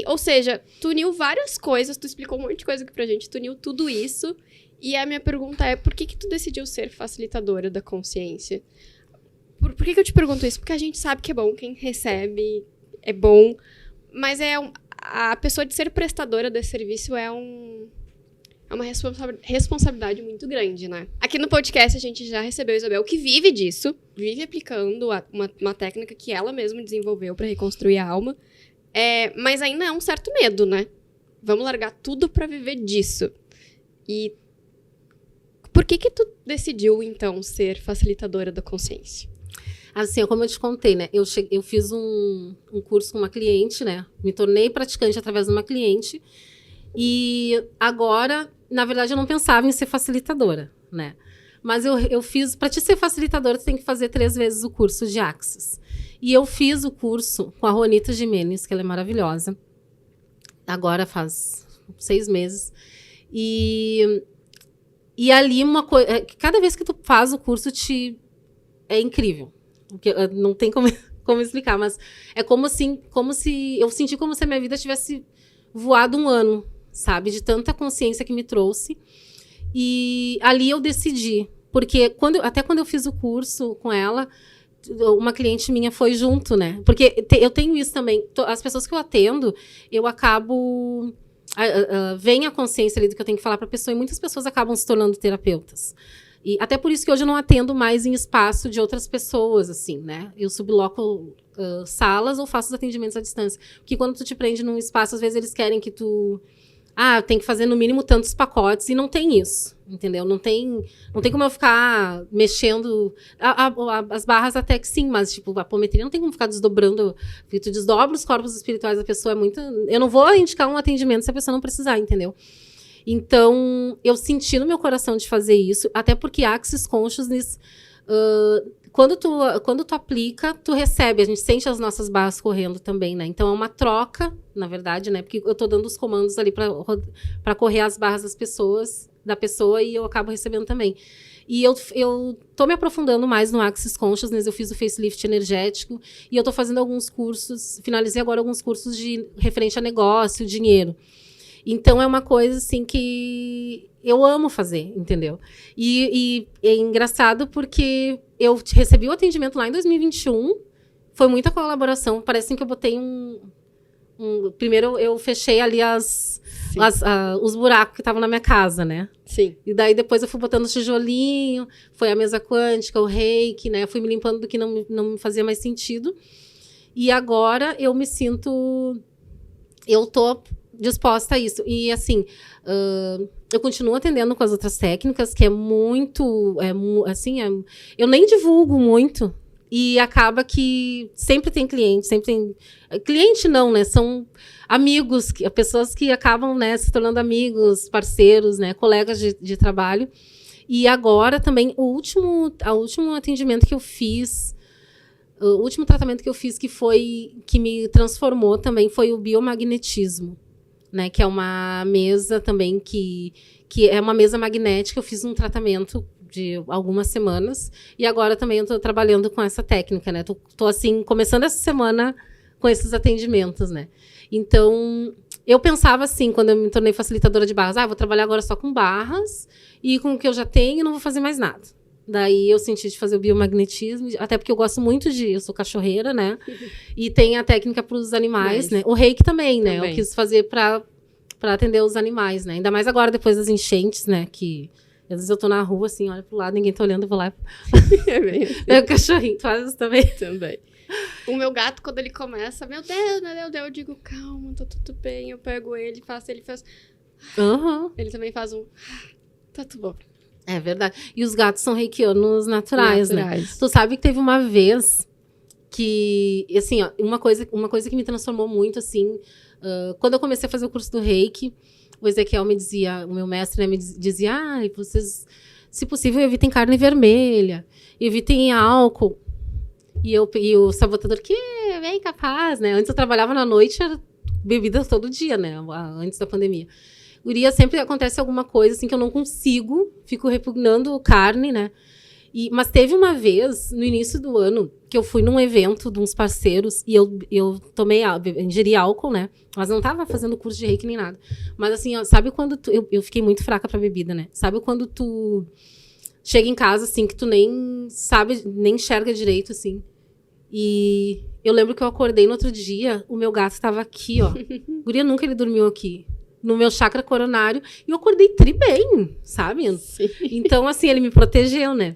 Ou seja, tu uniu várias coisas, tu explicou um monte de coisa aqui pra gente, tu uniu tudo isso. E a minha pergunta é, por que tu decidiu ser facilitadora da consciência? Por que eu te pergunto isso? Porque a gente sabe que é bom, quem recebe é bom, mas a pessoa de ser prestadora desse serviço é um é uma responsabilidade muito grande, né? Aqui no podcast a gente já recebeu a Isabel, que vive disso, vive aplicando uma técnica que ela mesma desenvolveu pra reconstruir a alma. Mas ainda é um certo medo, né? Vamos largar tudo pra viver disso. E por que tu decidiu, então, ser facilitadora da consciência? Assim, como eu te contei, né? Eu fiz um curso com uma cliente, né? Me tornei praticante através de uma cliente. E agora, na verdade, eu não pensava em ser facilitadora, né? Mas eu fiz... Para te ser facilitadora, tu tem que fazer 3 vezes o curso de Axis. E eu fiz o curso com a Juanita Gimenez, que ela é maravilhosa. Agora faz 6 meses. E ali, cada vez que tu faz o curso, é incrível. Porque não tem como explicar, mas é como se eu senti como se a minha vida tivesse voado 1 ano, sabe? De tanta consciência que me trouxe. E ali eu decidi. Porque até quando eu fiz o curso com ela, uma cliente minha foi junto, né? Porque eu tenho isso também. As pessoas que eu atendo, eu acabo... vem a consciência ali do que eu tenho que falar para a pessoa, e muitas pessoas acabam se tornando terapeutas. E até por isso que hoje eu não atendo mais em espaço de outras pessoas, assim, né? Eu subloco salas ou faço os atendimentos à distância. Porque quando tu te prende num espaço, às vezes eles querem que tu... tem que fazer no mínimo tantos pacotes, e não tem isso, entendeu? Não tem como eu ficar mexendo... As barras até que sim, mas, tipo, a apometria não tem como ficar desdobrando. Porque tu desdobra os corpos espirituais da pessoa, é muito... Eu não vou indicar um atendimento se a pessoa não precisar, entendeu? Então, eu senti no meu coração de fazer isso, até porque Axis Consciousness, quando tu aplica, tu recebe, a gente sente as nossas barras correndo também, né? Então, é uma troca, na verdade, né? Porque eu tô dando os comandos ali para correr as barras da pessoa, e eu acabo recebendo também. E eu tô me aprofundando mais no Axis Consciousness, eu fiz o facelift energético, e eu tô fazendo alguns cursos, finalizei agora alguns cursos referente a negócio, dinheiro. Então, é uma coisa, assim, que eu amo fazer, entendeu? E é engraçado porque eu recebi o atendimento lá em 2021, foi muita colaboração, parece que eu botei primeiro eu fechei ali os buracos que estavam na minha casa, né? Sim. E daí depois eu fui botando o tijolinho, foi a mesa quântica, o reiki, né? Fui me limpando do que não me fazia mais sentido. E agora eu me sinto... Eu tô disposta a isso. E, assim, eu continuo atendendo com as outras técnicas, que é muito... eu nem divulgo muito. E acaba que sempre tem cliente, sempre tem... Cliente não, né? São amigos, pessoas que acabam, né, se tornando amigos, parceiros, né? Colegas de trabalho. E agora também, o último atendimento que eu fiz... O último tratamento que eu fiz que me transformou também foi o biomagnetismo, né? Que é uma mesa também que é uma mesa magnética. Eu fiz um tratamento de algumas semanas e agora também eu estou trabalhando com essa técnica, né? Tô assim, começando essa semana com esses atendimentos, né? Então, eu pensava assim, quando eu me tornei facilitadora de barras, vou trabalhar agora só com barras e com o que eu já tenho e não vou fazer mais nada. Daí eu senti de fazer o biomagnetismo, até porque eu gosto muito eu sou cachorreira, né? E tem a técnica para os animais, né? O reiki também, né? Eu quis fazer para atender os animais, né? Ainda mais agora, depois das enchentes, né? Que às vezes eu tô na rua, assim, olho pro lado, ninguém tá olhando, eu vou lá. É bem assim. O cachorrinho, tu faz isso também? Também. O meu gato, quando ele começa, meu Deus, eu digo, calma, tá tudo bem. Eu pego ele, ele faz... Uhum. Ele também faz tá tudo bom. É verdade. E os gatos são reikianos naturais, né? Tu sabe que teve uma vez que, assim, ó, uma coisa que me transformou muito, assim, quando eu comecei a fazer o curso do Reiki, o Ezequiel me dizia, o meu mestre, né, me dizia, vocês, se possível, evitem carne vermelha, evitem álcool. E o sabotador, que é incapaz, né? Antes eu trabalhava na noite, era bebida todo dia, né? Antes da pandemia. Guria, sempre acontece alguma coisa assim que eu não consigo, fico repugnando carne, né? Mas teve uma vez, no início do ano, que eu fui num evento de uns parceiros e eu ingeri álcool, né? Mas não tava fazendo curso de reiki nem nada. Mas assim, ó, sabe quando eu fiquei muito fraca pra bebida, né? Sabe quando tu chega em casa, assim, que tu nem sabe, nem enxerga direito, assim. E eu lembro que eu acordei no outro dia, o meu gato tava aqui, ó. Guria, nunca ele dormiu aqui. no meu chakra coronário, e eu acordei tri bem, sabe? Sim. Então, assim, ele me protegeu, né?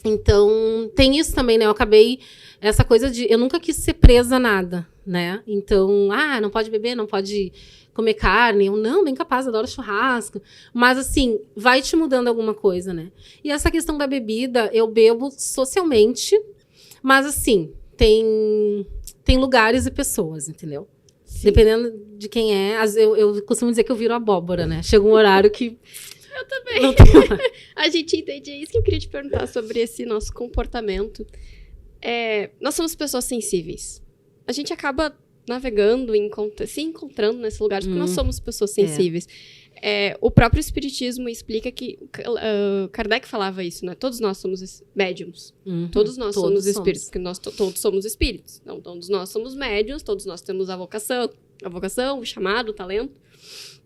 Então, tem isso também, né? Eu acabei, essa coisa de, eu nunca quis ser presa a nada, né? Então, não pode beber, não pode comer carne. Eu, não, bem capaz, adoro churrasco. Mas, assim, vai te mudando alguma coisa, né? E essa questão da bebida, eu bebo socialmente, mas, assim, tem lugares e pessoas, entendeu? Sim. Dependendo de quem é, eu costumo dizer que eu viro abóbora, né? Chega um horário que... Eu também. A gente entende. É isso que eu queria te perguntar sobre esse nosso comportamento. Nós somos pessoas sensíveis. A gente acaba navegando, se encontrando nesse lugar, porque nós somos pessoas sensíveis. O próprio espiritismo explica que... Kardec falava isso, né? Todos nós somos médiums. Todos nós somos espíritos, porque nós todos somos espíritos. Então, todos nós somos médiums, todos nós temos a vocação, o chamado, o talento.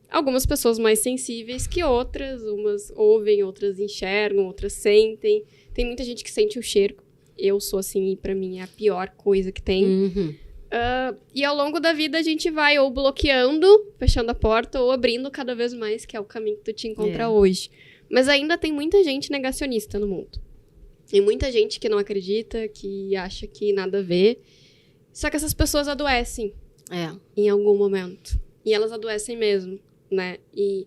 Algumas pessoas mais sensíveis que outras, umas ouvem, outras enxergam, outras sentem. Tem muita gente que sente o cheiro. Eu sou assim, e pra mim é a pior coisa que tem. E ao longo da vida a gente vai ou bloqueando, fechando a porta, ou abrindo cada vez mais, que é o caminho que tu te encontra hoje. Mas ainda tem muita gente negacionista no mundo. Tem muita gente que não acredita, que acha que nada a ver. Só que essas pessoas adoecem em algum momento. E elas adoecem mesmo. Né? E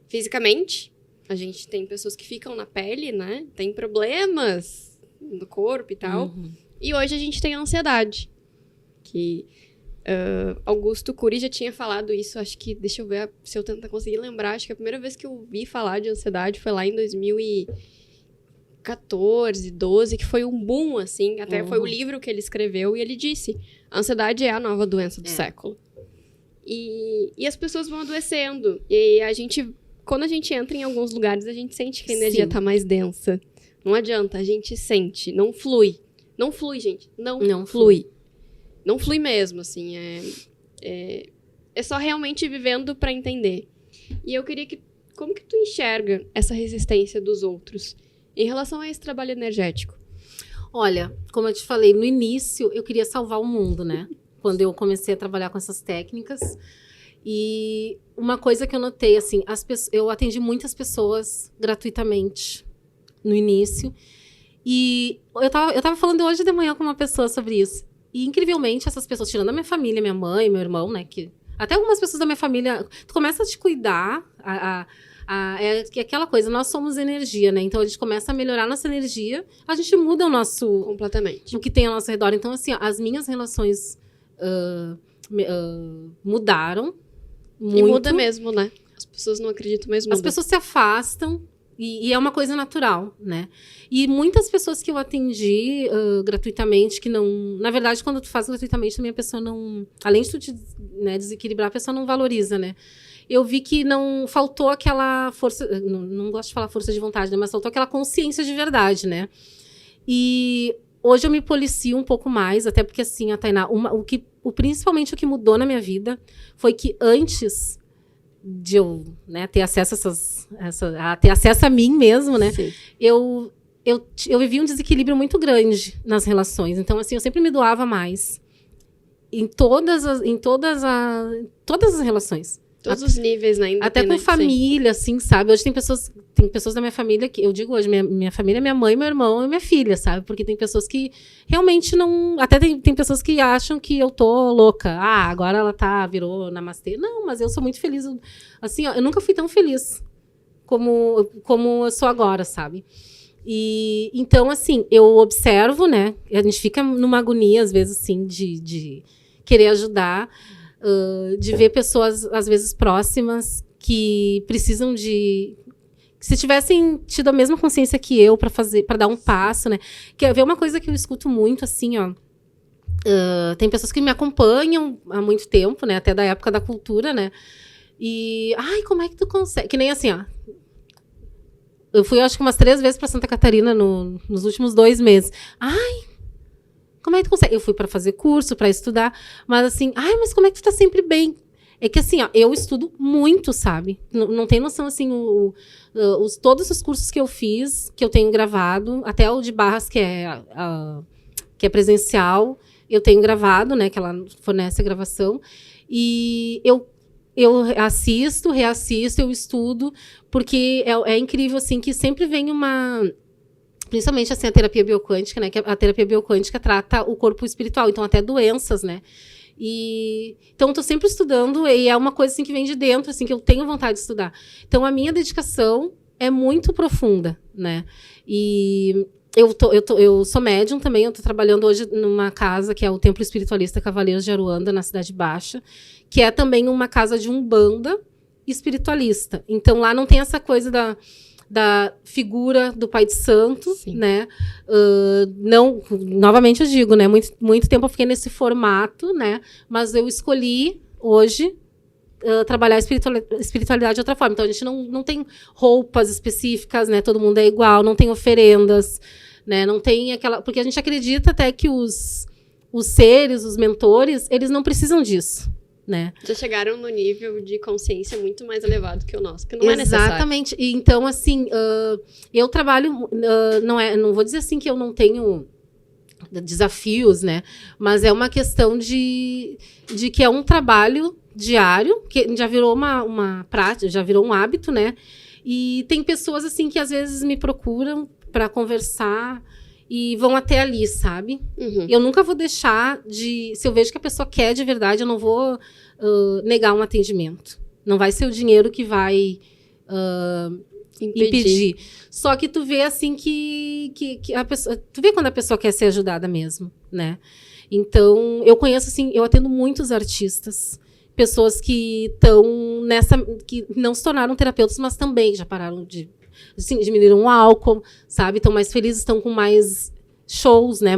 fisicamente, a gente tem pessoas que ficam na pele, né? Tem problemas no corpo e tal. E hoje a gente tem a ansiedade. Que Augusto Cury já tinha falado isso, acho que, deixa eu ver se eu tentar conseguir lembrar, acho que a primeira vez que eu ouvi falar de ansiedade foi lá em 2014, 12, que foi um boom, assim, até foi o livro que ele escreveu, e ele disse, a ansiedade é a nova doença do século. E as pessoas vão adoecendo. E quando a gente entra em alguns lugares, a gente sente que a energia tá mais densa. Não adianta, a gente sente. Não flui. Não flui, gente. Não flui. Não flui mesmo, assim. É só realmente vivendo pra entender. E eu queria como que tu enxerga essa resistência dos outros em relação a esse trabalho energético? Olha, como eu te falei, no início eu queria salvar o mundo, né? Quando eu comecei a trabalhar com essas técnicas. E uma coisa que eu notei, assim, eu atendi muitas pessoas gratuitamente no início. E eu tava falando hoje de manhã com uma pessoa sobre isso. E, incrivelmente, essas pessoas, tirando a minha família, minha mãe, meu irmão, né? Até algumas pessoas da minha família, tu começa a te cuidar, é aquela coisa, nós somos energia, né? Então, a gente começa a melhorar a nossa energia, a gente muda o nosso... Completamente. O que tem ao nosso redor. Então, assim, as minhas relações... mudaram muito. E muda mesmo, né? As pessoas não acreditam, mas muda. As pessoas se afastam e é uma coisa natural, né? E muitas pessoas que eu atendi gratuitamente, que não... Na verdade, quando tu faz gratuitamente, também a pessoa não... Além de tu te desequilibrar, a pessoa não valoriza, né? Eu vi que não faltou aquela força... Não gosto de falar força de vontade, né? Mas faltou aquela consciência de verdade, né? E... Hoje eu me policio um pouco mais, até porque, assim, a Tainá, principalmente o que mudou na minha vida foi que antes de eu, né, ter acesso ter acesso a mim mesmo, né, eu vivi um desequilíbrio muito grande nas relações. Então, assim, eu sempre me doava mais em todas as relações. Todos os níveis, né? Até com família, assim, sabe? Hoje tem pessoas da minha família que... Eu digo hoje, minha família é minha mãe, meu irmão e minha filha, sabe? Porque tem pessoas que realmente não... Até tem pessoas que acham que eu tô louca. Agora ela virou namastê. Não, mas eu sou muito feliz. Assim, eu nunca fui tão feliz como eu sou agora, sabe? E, então, assim, eu observo, né? A gente fica numa agonia, às vezes, assim, de querer ajudar... de ver pessoas, às vezes, próximas que precisam de... Se tivessem tido a mesma consciência que eu para dar um passo, né? Quer ver uma coisa que eu escuto muito, assim, ó. Tem pessoas que me acompanham há muito tempo, né? Até da época da cultura, né? E... como é que tu consegue? Que nem assim, ó. Eu fui, acho que umas 3 vezes para Santa Catarina nos últimos 2 meses. Como é que tu consegue? Eu fui para fazer curso, para estudar, mas assim, mas como é que tu tá sempre bem? É que assim, ó, eu estudo muito, sabe? Não tem noção, assim, todos os cursos que eu fiz, que eu tenho gravado, até o de Barras, que é presencial, eu tenho gravado, né, que ela fornece a gravação, e eu assisto, reassisto, eu estudo, porque é incrível, assim, que sempre vem principalmente, assim, a terapia bioquântica, né? Que a terapia bioquântica trata o corpo espiritual, então até doenças, né? Então, eu tô sempre estudando e é uma coisa, assim, que vem de dentro, assim, que eu tenho vontade de estudar. Então, a minha dedicação é muito profunda, né? E eu sou médium também, eu tô trabalhando hoje numa casa que é o Templo Espiritualista Cavaleiros de Aruanda, na Cidade Baixa, que é também uma casa de umbanda espiritualista. Então, lá não tem essa coisa da figura do Pai de Santo, sim, né? Não, novamente eu digo, né? Muito tempo eu fiquei nesse formato, né? Mas eu escolhi hoje trabalhar a espiritualidade de outra forma. Então, a gente não tem roupas específicas, né? Todo mundo é igual, não tem oferendas, né? Não tem aquela... Porque a gente acredita até que os seres, os mentores, eles não precisam disso, né? Já chegaram no nível de consciência muito mais elevado que o nosso, que não é necessário. Exatamente. E, então, assim, eu trabalho... não vou dizer assim que eu não tenho desafios, né? Mas é uma questão de que é um trabalho diário, que já virou uma prática, já virou um hábito, né? E tem pessoas, assim, que às vezes me procuram para conversar e vão até ali, sabe? Uhum. Eu nunca vou deixar de... Se eu vejo que a pessoa quer de verdade, eu não vou negar um atendimento. Não vai ser o dinheiro que vai impedir. Só que tu vê, assim, que a pessoa... Tu vê quando a pessoa quer ser ajudada mesmo, né? Então, eu conheço, assim... Eu atendo muitos artistas, pessoas que estão nessa... Que não se tornaram terapeutas, mas também já pararam assim, diminuíram o álcool, sabe? Estão mais felizes, estão com mais shows, né?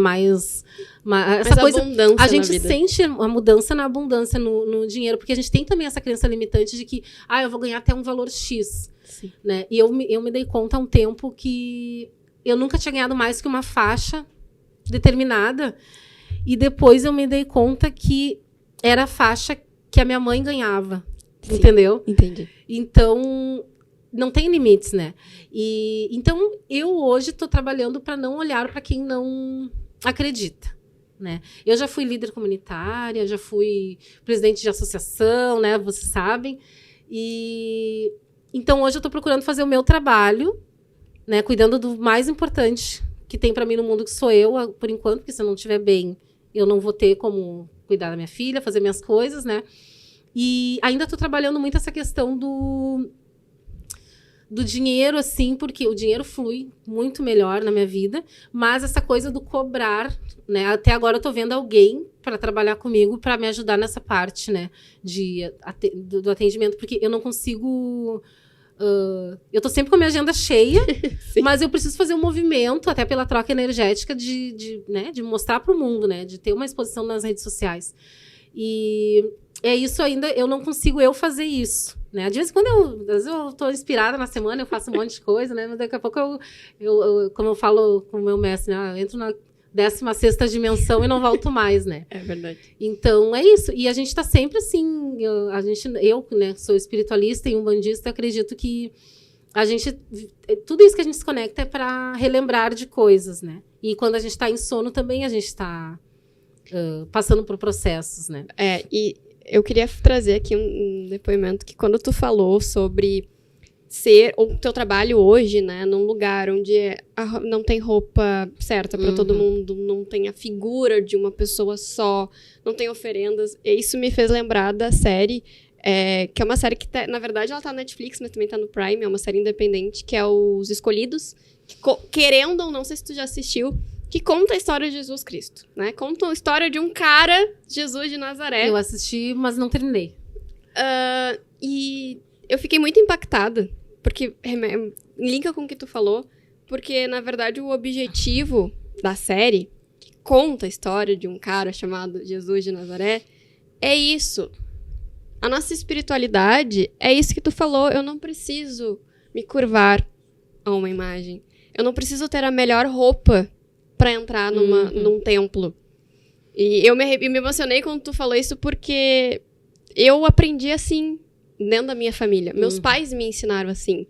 Essa coisa, abundância a gente na vida. sente a mudança na abundância, no dinheiro, porque a gente tem também essa crença limitante de que, eu vou ganhar até um valor X, sim, né? E eu me dei conta há um tempo que eu nunca tinha ganhado mais que uma faixa determinada, e depois eu me dei conta que era a faixa que a minha mãe ganhava, sim, entendeu? Entendi. Então, não tem limites, né? Então, eu hoje estou trabalhando para não olhar para quem não acredita, né? Eu já fui líder comunitária, já fui presidente de associação, né? Vocês sabem. Então, hoje eu estou procurando fazer o meu trabalho, né? Cuidando do mais importante que tem para mim no mundo, que sou eu, por enquanto, porque se eu não estiver bem, eu não vou ter como cuidar da minha filha, fazer minhas coisas, né? E ainda estou trabalhando muito essa questão do dinheiro, assim, porque o dinheiro flui muito melhor na minha vida, mas essa coisa do cobrar, né? Até agora eu tô vendo alguém para trabalhar comigo, para me ajudar nessa parte, né? Do atendimento, porque eu não consigo... eu tô sempre com a minha agenda cheia, mas eu preciso fazer um movimento, até pela troca energética, de mostrar para o mundo, né? De ter uma exposição nas redes sociais. E é isso ainda, eu não consigo fazer isso, né? De vez em quando às vezes eu tô inspirada na semana, eu faço um monte de coisa, né? Mas daqui a pouco eu como eu falo com o meu mestre, né? Eu entro na 16ª dimensão e não volto mais, né? É verdade. Então, é isso. E a gente tá sempre assim, eu, né, sou espiritualista e umbandista, acredito que tudo isso que a gente se conecta é para relembrar de coisas, né? E quando a gente tá em sono também, a gente tá passando por processos, né? E eu queria trazer aqui um depoimento que quando tu falou sobre ser o teu trabalho hoje, né, num lugar onde não tem roupa certa para todo mundo, não tem a figura de uma pessoa só, não tem oferendas, e isso me fez lembrar da série, que é uma série que, na verdade, ela tá na Netflix, mas também tá no Prime, é uma série independente, que é Os Escolhidos, que, querendo ou não sei se tu já assistiu, que conta a história de Jesus Cristo, né? Conta a história de um cara, Jesus de Nazaré. Eu assisti, mas não terminei. E eu fiquei muito impactada, porque linka com o que tu falou, porque, na verdade, o objetivo da série, que conta a história de um cara chamado Jesus de Nazaré, é isso. A nossa espiritualidade é isso que tu falou. Eu não preciso me curvar a uma imagem. Eu não preciso ter a melhor roupa para entrar num templo. E eu me emocionei quando tu falou isso, porque eu aprendi assim, dentro da minha família. Meus pais me ensinaram assim.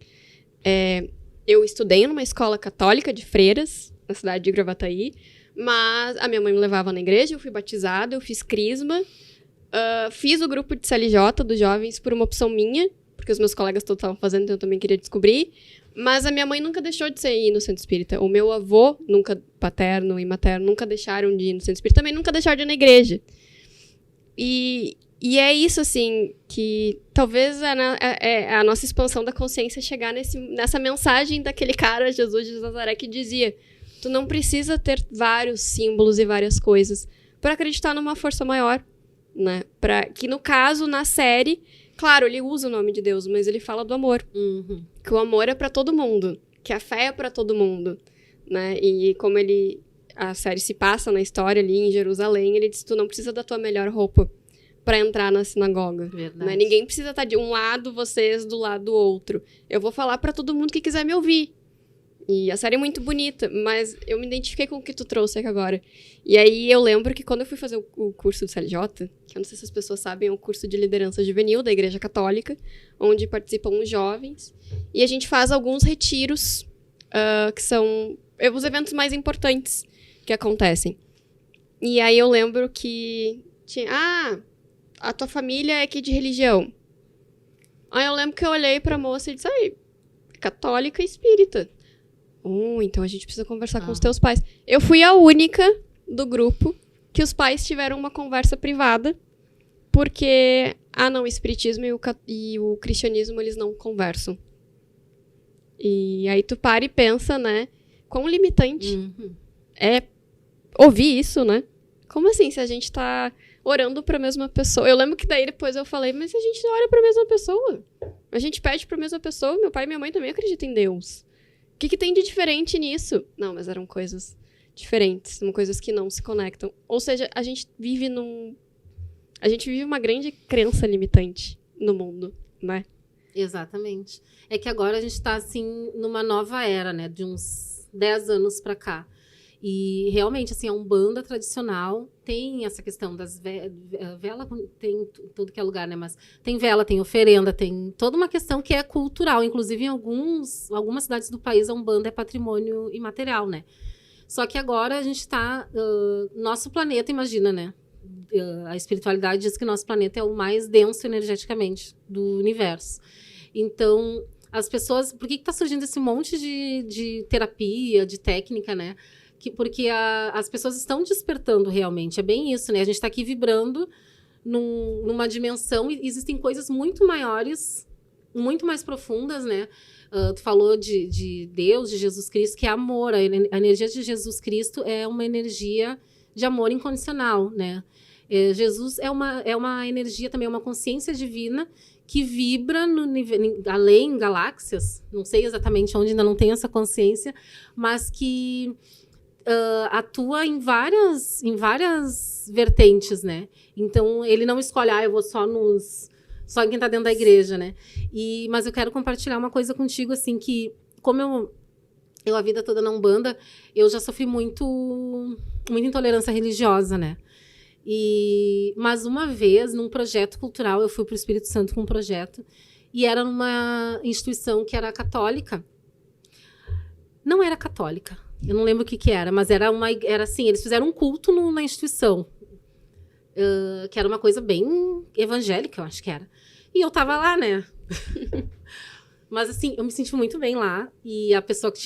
Eu estudei numa escola católica de freiras, na cidade de Gravataí, mas a minha mãe me levava na igreja, eu fui batizada, eu fiz crisma, Fiz o grupo de CLJ dos jovens por uma opção minha, porque os meus colegas todos estavam fazendo, então eu também queria descobrir. Mas a minha mãe nunca deixou de ir no centro espírita. O meu avô, paterno e materno, nunca deixaram de ir no centro espírita. Também nunca deixaram de ir na igreja. E é isso, assim, que talvez a nossa expansão da consciência chegar nessa mensagem daquele cara, Jesus de Nazaré, que dizia: tu não precisa ter vários símbolos e várias coisas para acreditar numa força maior, né? Que, no caso, na série, claro, ele usa o nome de Deus, mas ele fala do amor. Uhum. Que o amor é para todo mundo, que a fé é para todo mundo, né? E como a série se passa na história ali em Jerusalém, ele diz: tu não precisa da tua melhor roupa para entrar na sinagoga. Verdade. Né? Ninguém precisa estar de um lado, vocês do lado do outro. Eu vou falar para todo mundo que quiser me ouvir. E a série é muito bonita, mas eu me identifiquei com o que tu trouxe aqui agora. E aí eu lembro que quando eu fui fazer o curso do CLJ, que eu não sei se as pessoas sabem, é um curso de liderança juvenil da Igreja Católica, onde participam os jovens, e a gente faz alguns retiros, que são os eventos mais importantes que acontecem. E aí eu lembro que tinha... a tua família é que de religião? Aí eu lembro que eu olhei pra moça e disse: católica e espírita. Então a gente precisa conversar com os teus pais. Eu fui a única do grupo que os pais tiveram uma conversa privada, porque, o espiritismo e o cristianismo, eles não conversam. E aí tu para e pensa, né, quão limitante é ouvir isso, né? Como assim, se a gente tá orando pra mesma pessoa? Eu lembro que daí depois eu falei: mas se a gente ora pra mesma pessoa, a gente pede pra mesma pessoa, meu pai e minha mãe também acreditam em Deus. O que tem de diferente nisso? Não, mas eram coisas diferentes, são coisas que não se conectam. Ou seja, a gente vive uma grande crença limitante no mundo, né? Exatamente. É que agora a gente tá, assim, numa nova era, né? De uns 10 anos pra cá. E realmente, assim, a Umbanda tradicional tem essa questão das vela, tem em tudo que é lugar, né? Mas tem vela, tem oferenda, tem toda uma questão que é cultural. Inclusive, em algumas cidades do país, a Umbanda é patrimônio imaterial, né? Só que agora a gente está... nosso planeta, imagina, né? A espiritualidade diz que nosso planeta é o mais denso energeticamente do universo. Então, as pessoas... Por que está surgindo esse monte de terapia, de técnica, né? Porque as pessoas estão despertando realmente. É bem isso, né? A gente está aqui vibrando numa dimensão e existem coisas muito maiores, muito mais profundas, né? Tu falou de Deus, de Jesus Cristo, que é amor. A energia de Jesus Cristo é uma energia de amor incondicional, né? Jesus é uma energia também, uma consciência divina que vibra no nível, além galáxias, não sei exatamente onde, ainda não tenho essa consciência, mas que atua em várias vertentes, né? Então, ele não escolhe, eu vou só em quem tá dentro da igreja, né? Mas eu quero compartilhar uma coisa contigo, assim, que como eu a vida toda na Umbanda, eu já sofri muita intolerância religiosa, né? Mas uma vez, num projeto cultural, eu fui pro Espírito Santo com um projeto, e era numa instituição que era católica. Não era católica. Eu não lembro o que era, mas era assim, eles fizeram um culto na instituição, que era uma coisa bem evangélica, eu acho que era. E eu tava lá, né? Mas, assim, eu me senti muito bem lá, e a pessoa que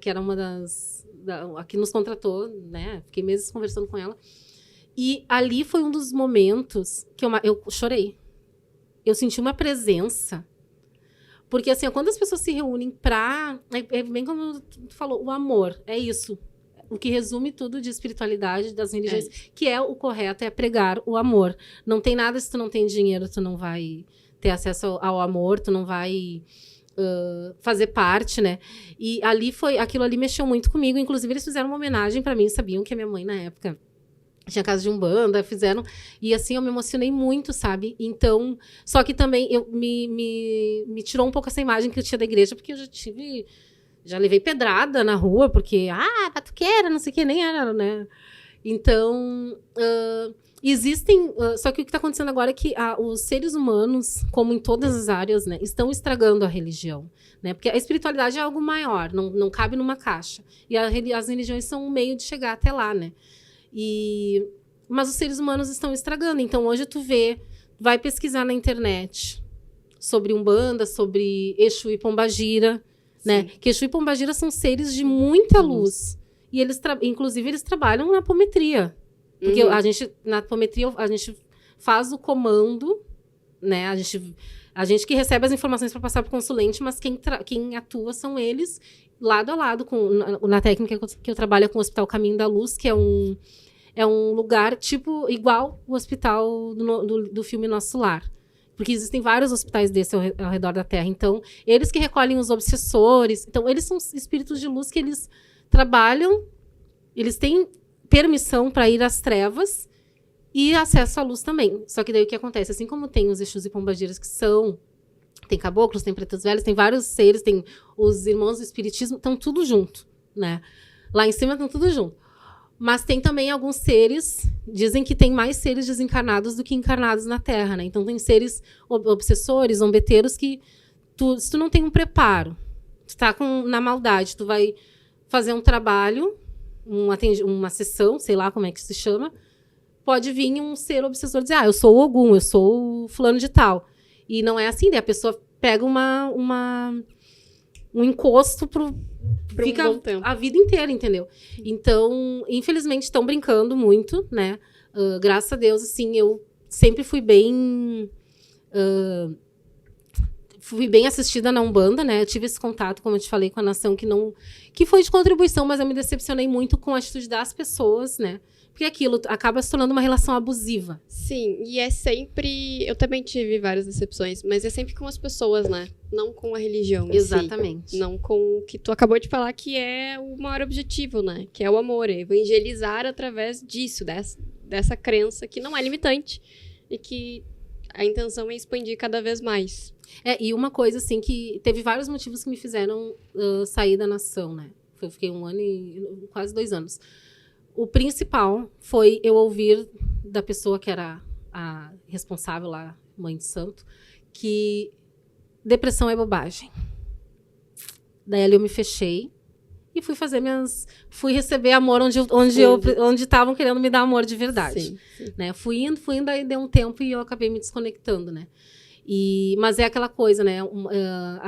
que era uma a que nos contratou, né? Fiquei meses conversando com ela. E ali foi um dos momentos que eu chorei. Eu senti uma presença. Porque, assim, quando as pessoas se reúnem é bem como tu falou, o amor, é isso. O que resume tudo de espiritualidade, das religiões, que é o correto, é pregar o amor. Não tem nada, se tu não tem dinheiro, tu não vai ter acesso ao amor, tu não vai fazer parte, né? E aquilo ali mexeu muito comigo. Inclusive, eles fizeram uma homenagem pra mim, sabiam que a minha mãe, na época, tinha casa de Umbanda, fizeram... E, assim, eu me emocionei muito, sabe? Então... Só que também me tirou um pouco essa imagem que eu tinha da igreja, porque eu já levei pedrada na rua, porque... batuqueira, não sei o que, nem era, né? Então... existem... só que o que está acontecendo agora é que os seres humanos, como em todas as áreas, né, estão estragando a religião, né? Porque a espiritualidade é algo maior, não cabe numa caixa. E as religiões são um meio de chegar até lá, né? E Mas os seres humanos estão estragando. Então, hoje tu vai pesquisar na internet sobre Umbanda, sobre Exu e Pombagira, né? Que Exu e Pombagira são seres de muita luz. E inclusive, eles trabalham na apometria. Porque na apometria, a gente faz o comando, né? A gente que recebe as informações para passar para o consulente, mas quem atua são eles, lado a lado, na técnica que eu trabalho com o Hospital Caminho da Luz, que é um lugar tipo igual o hospital do filme Nosso Lar. Porque existem vários hospitais desses ao redor da Terra. Então, eles que recolhem os obsessores. Então, eles são espíritos de luz que eles trabalham, eles têm permissão para ir às trevas e acesso à luz também. Só que daí o que acontece? Assim como tem os Exus e Pombagiras que tem caboclos, tem pretos velhos, tem vários seres, tem os irmãos do espiritismo, estão tudo junto, né? Lá em cima estão tudo junto. Mas tem também alguns seres, dizem que tem mais seres desencarnados do que encarnados na Terra, né? Então tem seres obsessores, zombeteiros que se tu não tem um preparo, tu tá na maldade, tu vai fazer um trabalho, uma sessão, sei lá como é que se chama, pode vir um ser obsessor e dizer, eu sou o Ogum, eu sou o fulano de tal. E não é assim, né? A pessoa pega um encosto fica um bom tempo. A vida inteira, entendeu? Então, infelizmente, estão brincando muito, né? Graças a Deus, assim, eu sempre fui bem assistida na Umbanda, né? Eu tive esse contato, como eu te falei, com a nação que foi de contribuição, mas eu me decepcionei muito com a atitude das pessoas, né? Porque aquilo acaba se tornando uma relação abusiva. Sim, e é sempre... Eu também tive várias decepções, mas é sempre com as pessoas, né? Não com a religião. Exatamente. Si. Não com o que tu acabou de falar, que é o maior objetivo, né? Que é o amor, é evangelizar através disso, dessa crença que não é limitante e que a intenção é expandir cada vez mais. E uma coisa, assim, que teve vários motivos que me fizeram sair da nação, né? Eu fiquei 1 ano e quase 2 anos. O principal foi eu ouvir da pessoa que era a responsável lá, mãe de santo, que depressão é bobagem. Daí ali eu me fechei e fui receber amor onde estavam querendo me dar amor de verdade. Sim. Né? Fui indo, aí deu um tempo e eu acabei me desconectando, né? Mas é aquela coisa, né?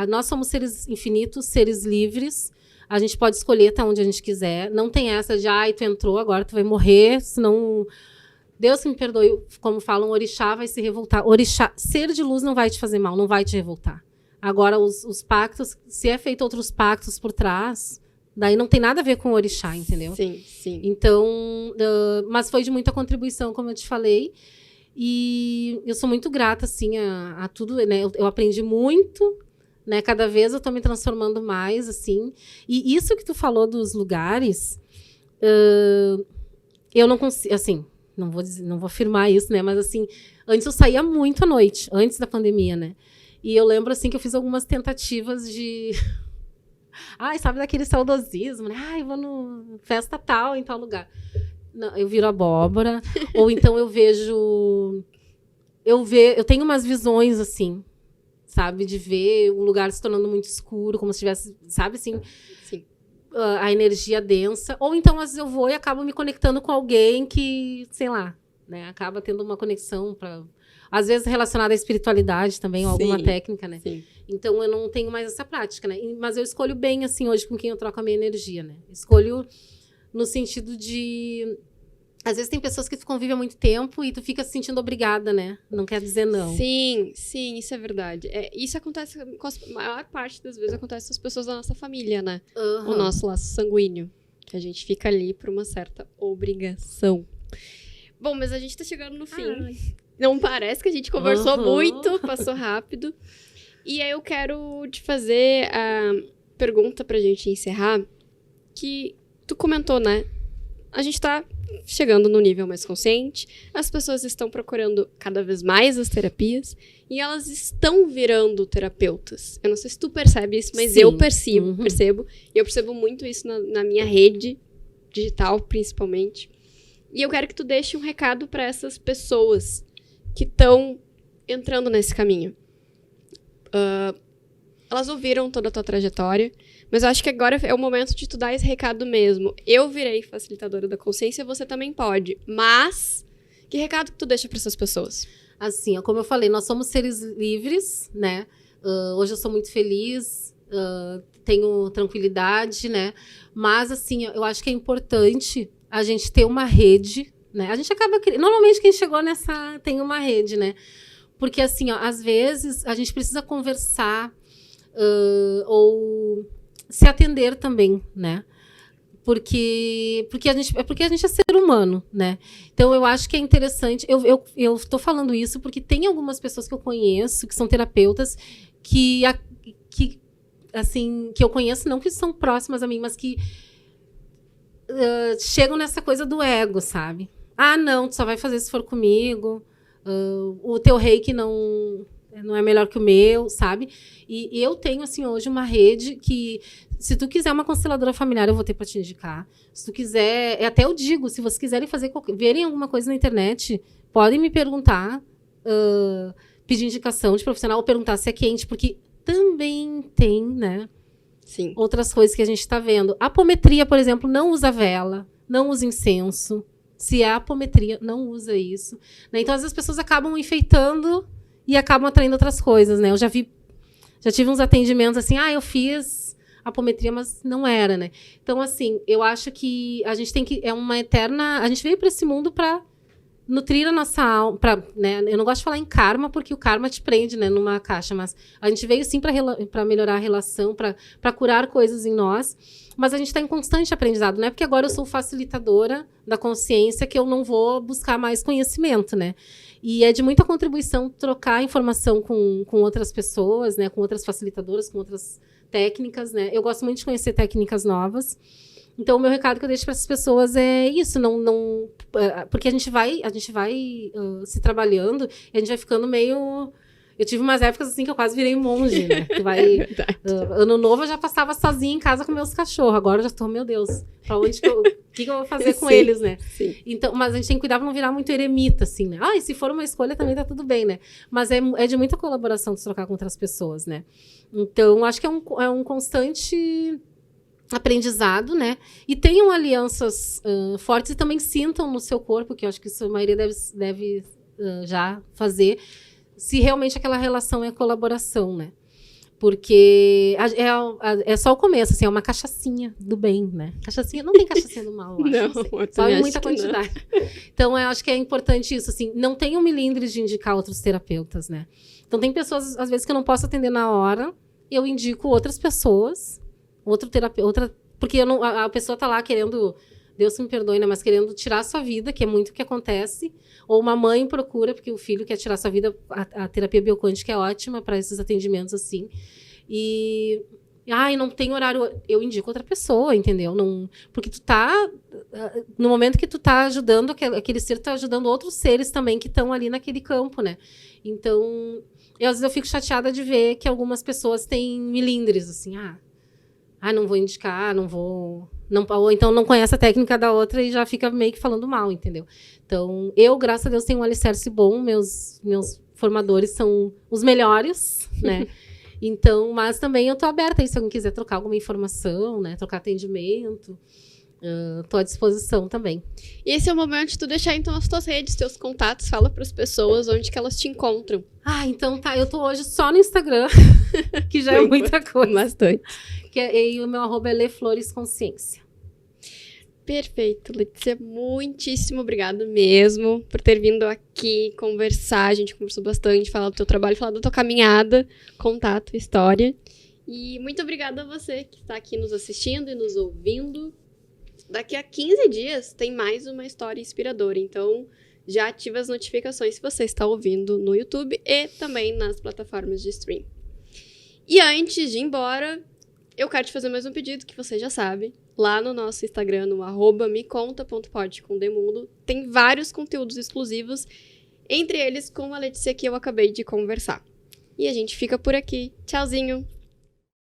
Nós somos seres infinitos, seres livres. A gente pode escolher até onde a gente quiser. Não tem essa de, tu entrou, agora tu vai morrer, senão... Deus me perdoe, como falam, orixá vai se revoltar. Orixá, ser de luz não vai te fazer mal, não vai te revoltar. Agora, os pactos, se é feito outros pactos por trás, daí não tem nada a ver com o orixá, entendeu? Sim. Então, mas foi de muita contribuição, como eu te falei. E eu sou muito grata, assim, a tudo, né? Eu aprendi muito... Né? Cada vez eu estou me transformando mais, assim. E isso que tu falou dos lugares, eu não consigo, assim, não vou afirmar isso, né? Mas, assim, antes eu saía muito à noite, antes da pandemia, né? E eu lembro, assim, que eu fiz algumas tentativas de... sabe daquele saudosismo, né? Eu vou no festa tal, em tal lugar. Não, eu viro abóbora. Ou então eu vejo... Eu tenho umas visões, assim... Sabe? De ver um lugar se tornando muito escuro, como se tivesse, sabe, assim, Sim. A energia densa. Ou então, às vezes, eu vou e acabo me conectando com alguém que, sei lá, né? Acaba tendo uma conexão, às vezes, relacionada à espiritualidade também, ou alguma técnica, né? Sim. Então, eu não tenho mais essa prática, né? Mas eu escolho bem, assim, hoje, com quem eu troco a minha energia, né? Escolho no sentido de... Às vezes tem pessoas que tu convive há muito tempo e tu fica se sentindo obrigada, né? Não quer dizer não. Sim, isso é verdade. Isso acontece, a maior parte das vezes acontece com as pessoas da nossa família, né? O nosso laço sanguíneo. Que a gente fica ali por uma certa obrigação. Bom, mas a gente tá chegando no fim. Não parece que a gente conversou muito, passou rápido. E aí eu quero te fazer a pergunta pra gente encerrar, que tu comentou, né? A gente tá chegando no nível mais consciente, as pessoas estão procurando cada vez mais as terapias e elas estão virando terapeutas. Eu não sei se tu percebe isso, mas Sim. Eu percebo. E eu percebo muito isso na minha rede digital, principalmente. E eu quero que tu deixe um recado para essas pessoas que estão entrando nesse caminho. Elas ouviram toda a tua trajetória, mas eu acho que agora é o momento de tu dar esse recado mesmo. Eu virei facilitadora da consciência, você também pode. Mas Que recado que tu deixa para essas pessoas? Assim, como eu falei, nós somos seres livres, né? Hoje eu sou muito feliz, tenho tranquilidade, né? Mas, assim, eu acho que é importante a gente ter uma rede, né? A gente acaba... Normalmente, quem chegou nessa tem uma rede, né? Porque, assim, ó, às vezes, a gente precisa conversar ou se atender também, né? Porque a gente é ser humano, né? Então, eu acho que é interessante... Eu estou falando isso porque tem algumas pessoas que eu conheço, que são terapeutas, que eu conheço, não que são próximas a mim, mas que chegam nessa coisa do ego, sabe? Ah, não, tu só vai fazer se for comigo. O teu reiki não é melhor que o meu, sabe? E eu tenho, assim, hoje uma rede que... Se tu quiser uma consteladora familiar, eu vou ter para te indicar. Se tu quiser... Até eu digo, se vocês quiserem verem alguma coisa na internet, podem me perguntar, pedir indicação de profissional, ou perguntar se é quente, porque também tem, né? Sim. Outras coisas que a gente está vendo. A apometria, por exemplo, não usa vela, não usa incenso. Se é apometria, não usa isso. Né? Então, às vezes, as pessoas acabam enfeitando e acabam atraindo outras coisas, né? Eu já tive uns atendimentos assim, eu fiz apometria, mas não era, né? Então, assim, eu acho que a gente tem que... É uma eterna... A gente veio para esse mundo para nutrir a nossa alma, né? Eu não gosto de falar em karma, porque o karma te prende, né, numa caixa, mas a gente veio sim para melhorar a relação, para curar coisas em nós, mas a gente está em constante aprendizado, não é porque agora eu sou facilitadora da consciência que eu não vou buscar mais conhecimento, né? E é de muita contribuição trocar informação com outras pessoas, né, com outras facilitadoras, com outras técnicas, né? Eu gosto muito de conhecer técnicas novas. Então, o meu recado que eu deixo para essas pessoas é isso, porque a gente vai se trabalhando e a gente vai ficando meio... Eu tive umas épocas assim que eu quase virei monge, né? Ano novo eu já passava sozinha em casa com meus cachorros. Agora eu já estou, meu Deus, para onde o que eu vou fazer com eles, né? Sim. Então, mas a gente tem que cuidar para não virar muito eremita, assim, né? E se for uma escolha também tá tudo bem, né? Mas é de muita colaboração de se trocar com outras pessoas, né? Então, acho que é um constante aprendizado, né? E tenham alianças fortes e também sintam no seu corpo, que eu acho que isso a maioria deve já fazer, se realmente aquela relação é colaboração, né? Porque é só o começo, assim, é uma cachaçinha do bem, né? Cachaçinha, não tem cachaçinha do mal, eu acho. Não, só em muita quantidade. Então, eu acho que é importante isso, assim, não tenham milindres de indicar outros terapeutas, né? Então, tem pessoas, às vezes, que eu não posso atender na hora, eu indico outras pessoas, outro terapeuta, porque a pessoa tá lá querendo... Deus me perdoe, né? Mas querendo tirar a sua vida, que é muito o que acontece. Ou uma mãe procura, porque o filho quer tirar a sua vida. A terapia bioquântica é ótima para esses atendimentos assim. E não tem horário. Eu indico outra pessoa, entendeu? Não, porque tu tá... No momento que tu tá ajudando, aquele ser tá ajudando outros seres também que estão ali naquele campo, né? Então, às vezes eu fico chateada de ver que algumas pessoas têm milindres, assim. Não vou indicar, não vou... ou então não conhece a técnica da outra e já fica meio que falando mal, entendeu? Então, eu, graças a Deus, tenho um alicerce bom. Meus formadores são os melhores, né? Então, mas também eu tô aberta aí, se alguém quiser trocar alguma informação, né? Trocar atendimento, tô à disposição também. E esse é o momento de tu deixar, então, as tuas redes, teus contatos, fala para as pessoas onde que elas te encontram. Então tá, eu tô hoje só no Instagram, que já é muita coisa. Bastante. E o meu @ é lefloresconsciência. Perfeito, Letícia, muitíssimo obrigada mesmo por ter vindo aqui conversar. A gente conversou bastante, falar do teu trabalho, falar da tua caminhada, contar a tua história. E muito obrigada a você que está aqui nos assistindo e nos ouvindo. Daqui a 15 dias tem mais uma história inspiradora, então já ativa as notificações se você está ouvindo no YouTube e também nas plataformas de stream. E antes de ir embora, eu quero te fazer mais um pedido que você já sabe. Lá no nosso Instagram, no @meconta.pod com Demundo, tem vários conteúdos exclusivos, entre eles com a Letícia que eu acabei de conversar. E a gente fica por aqui. Tchauzinho!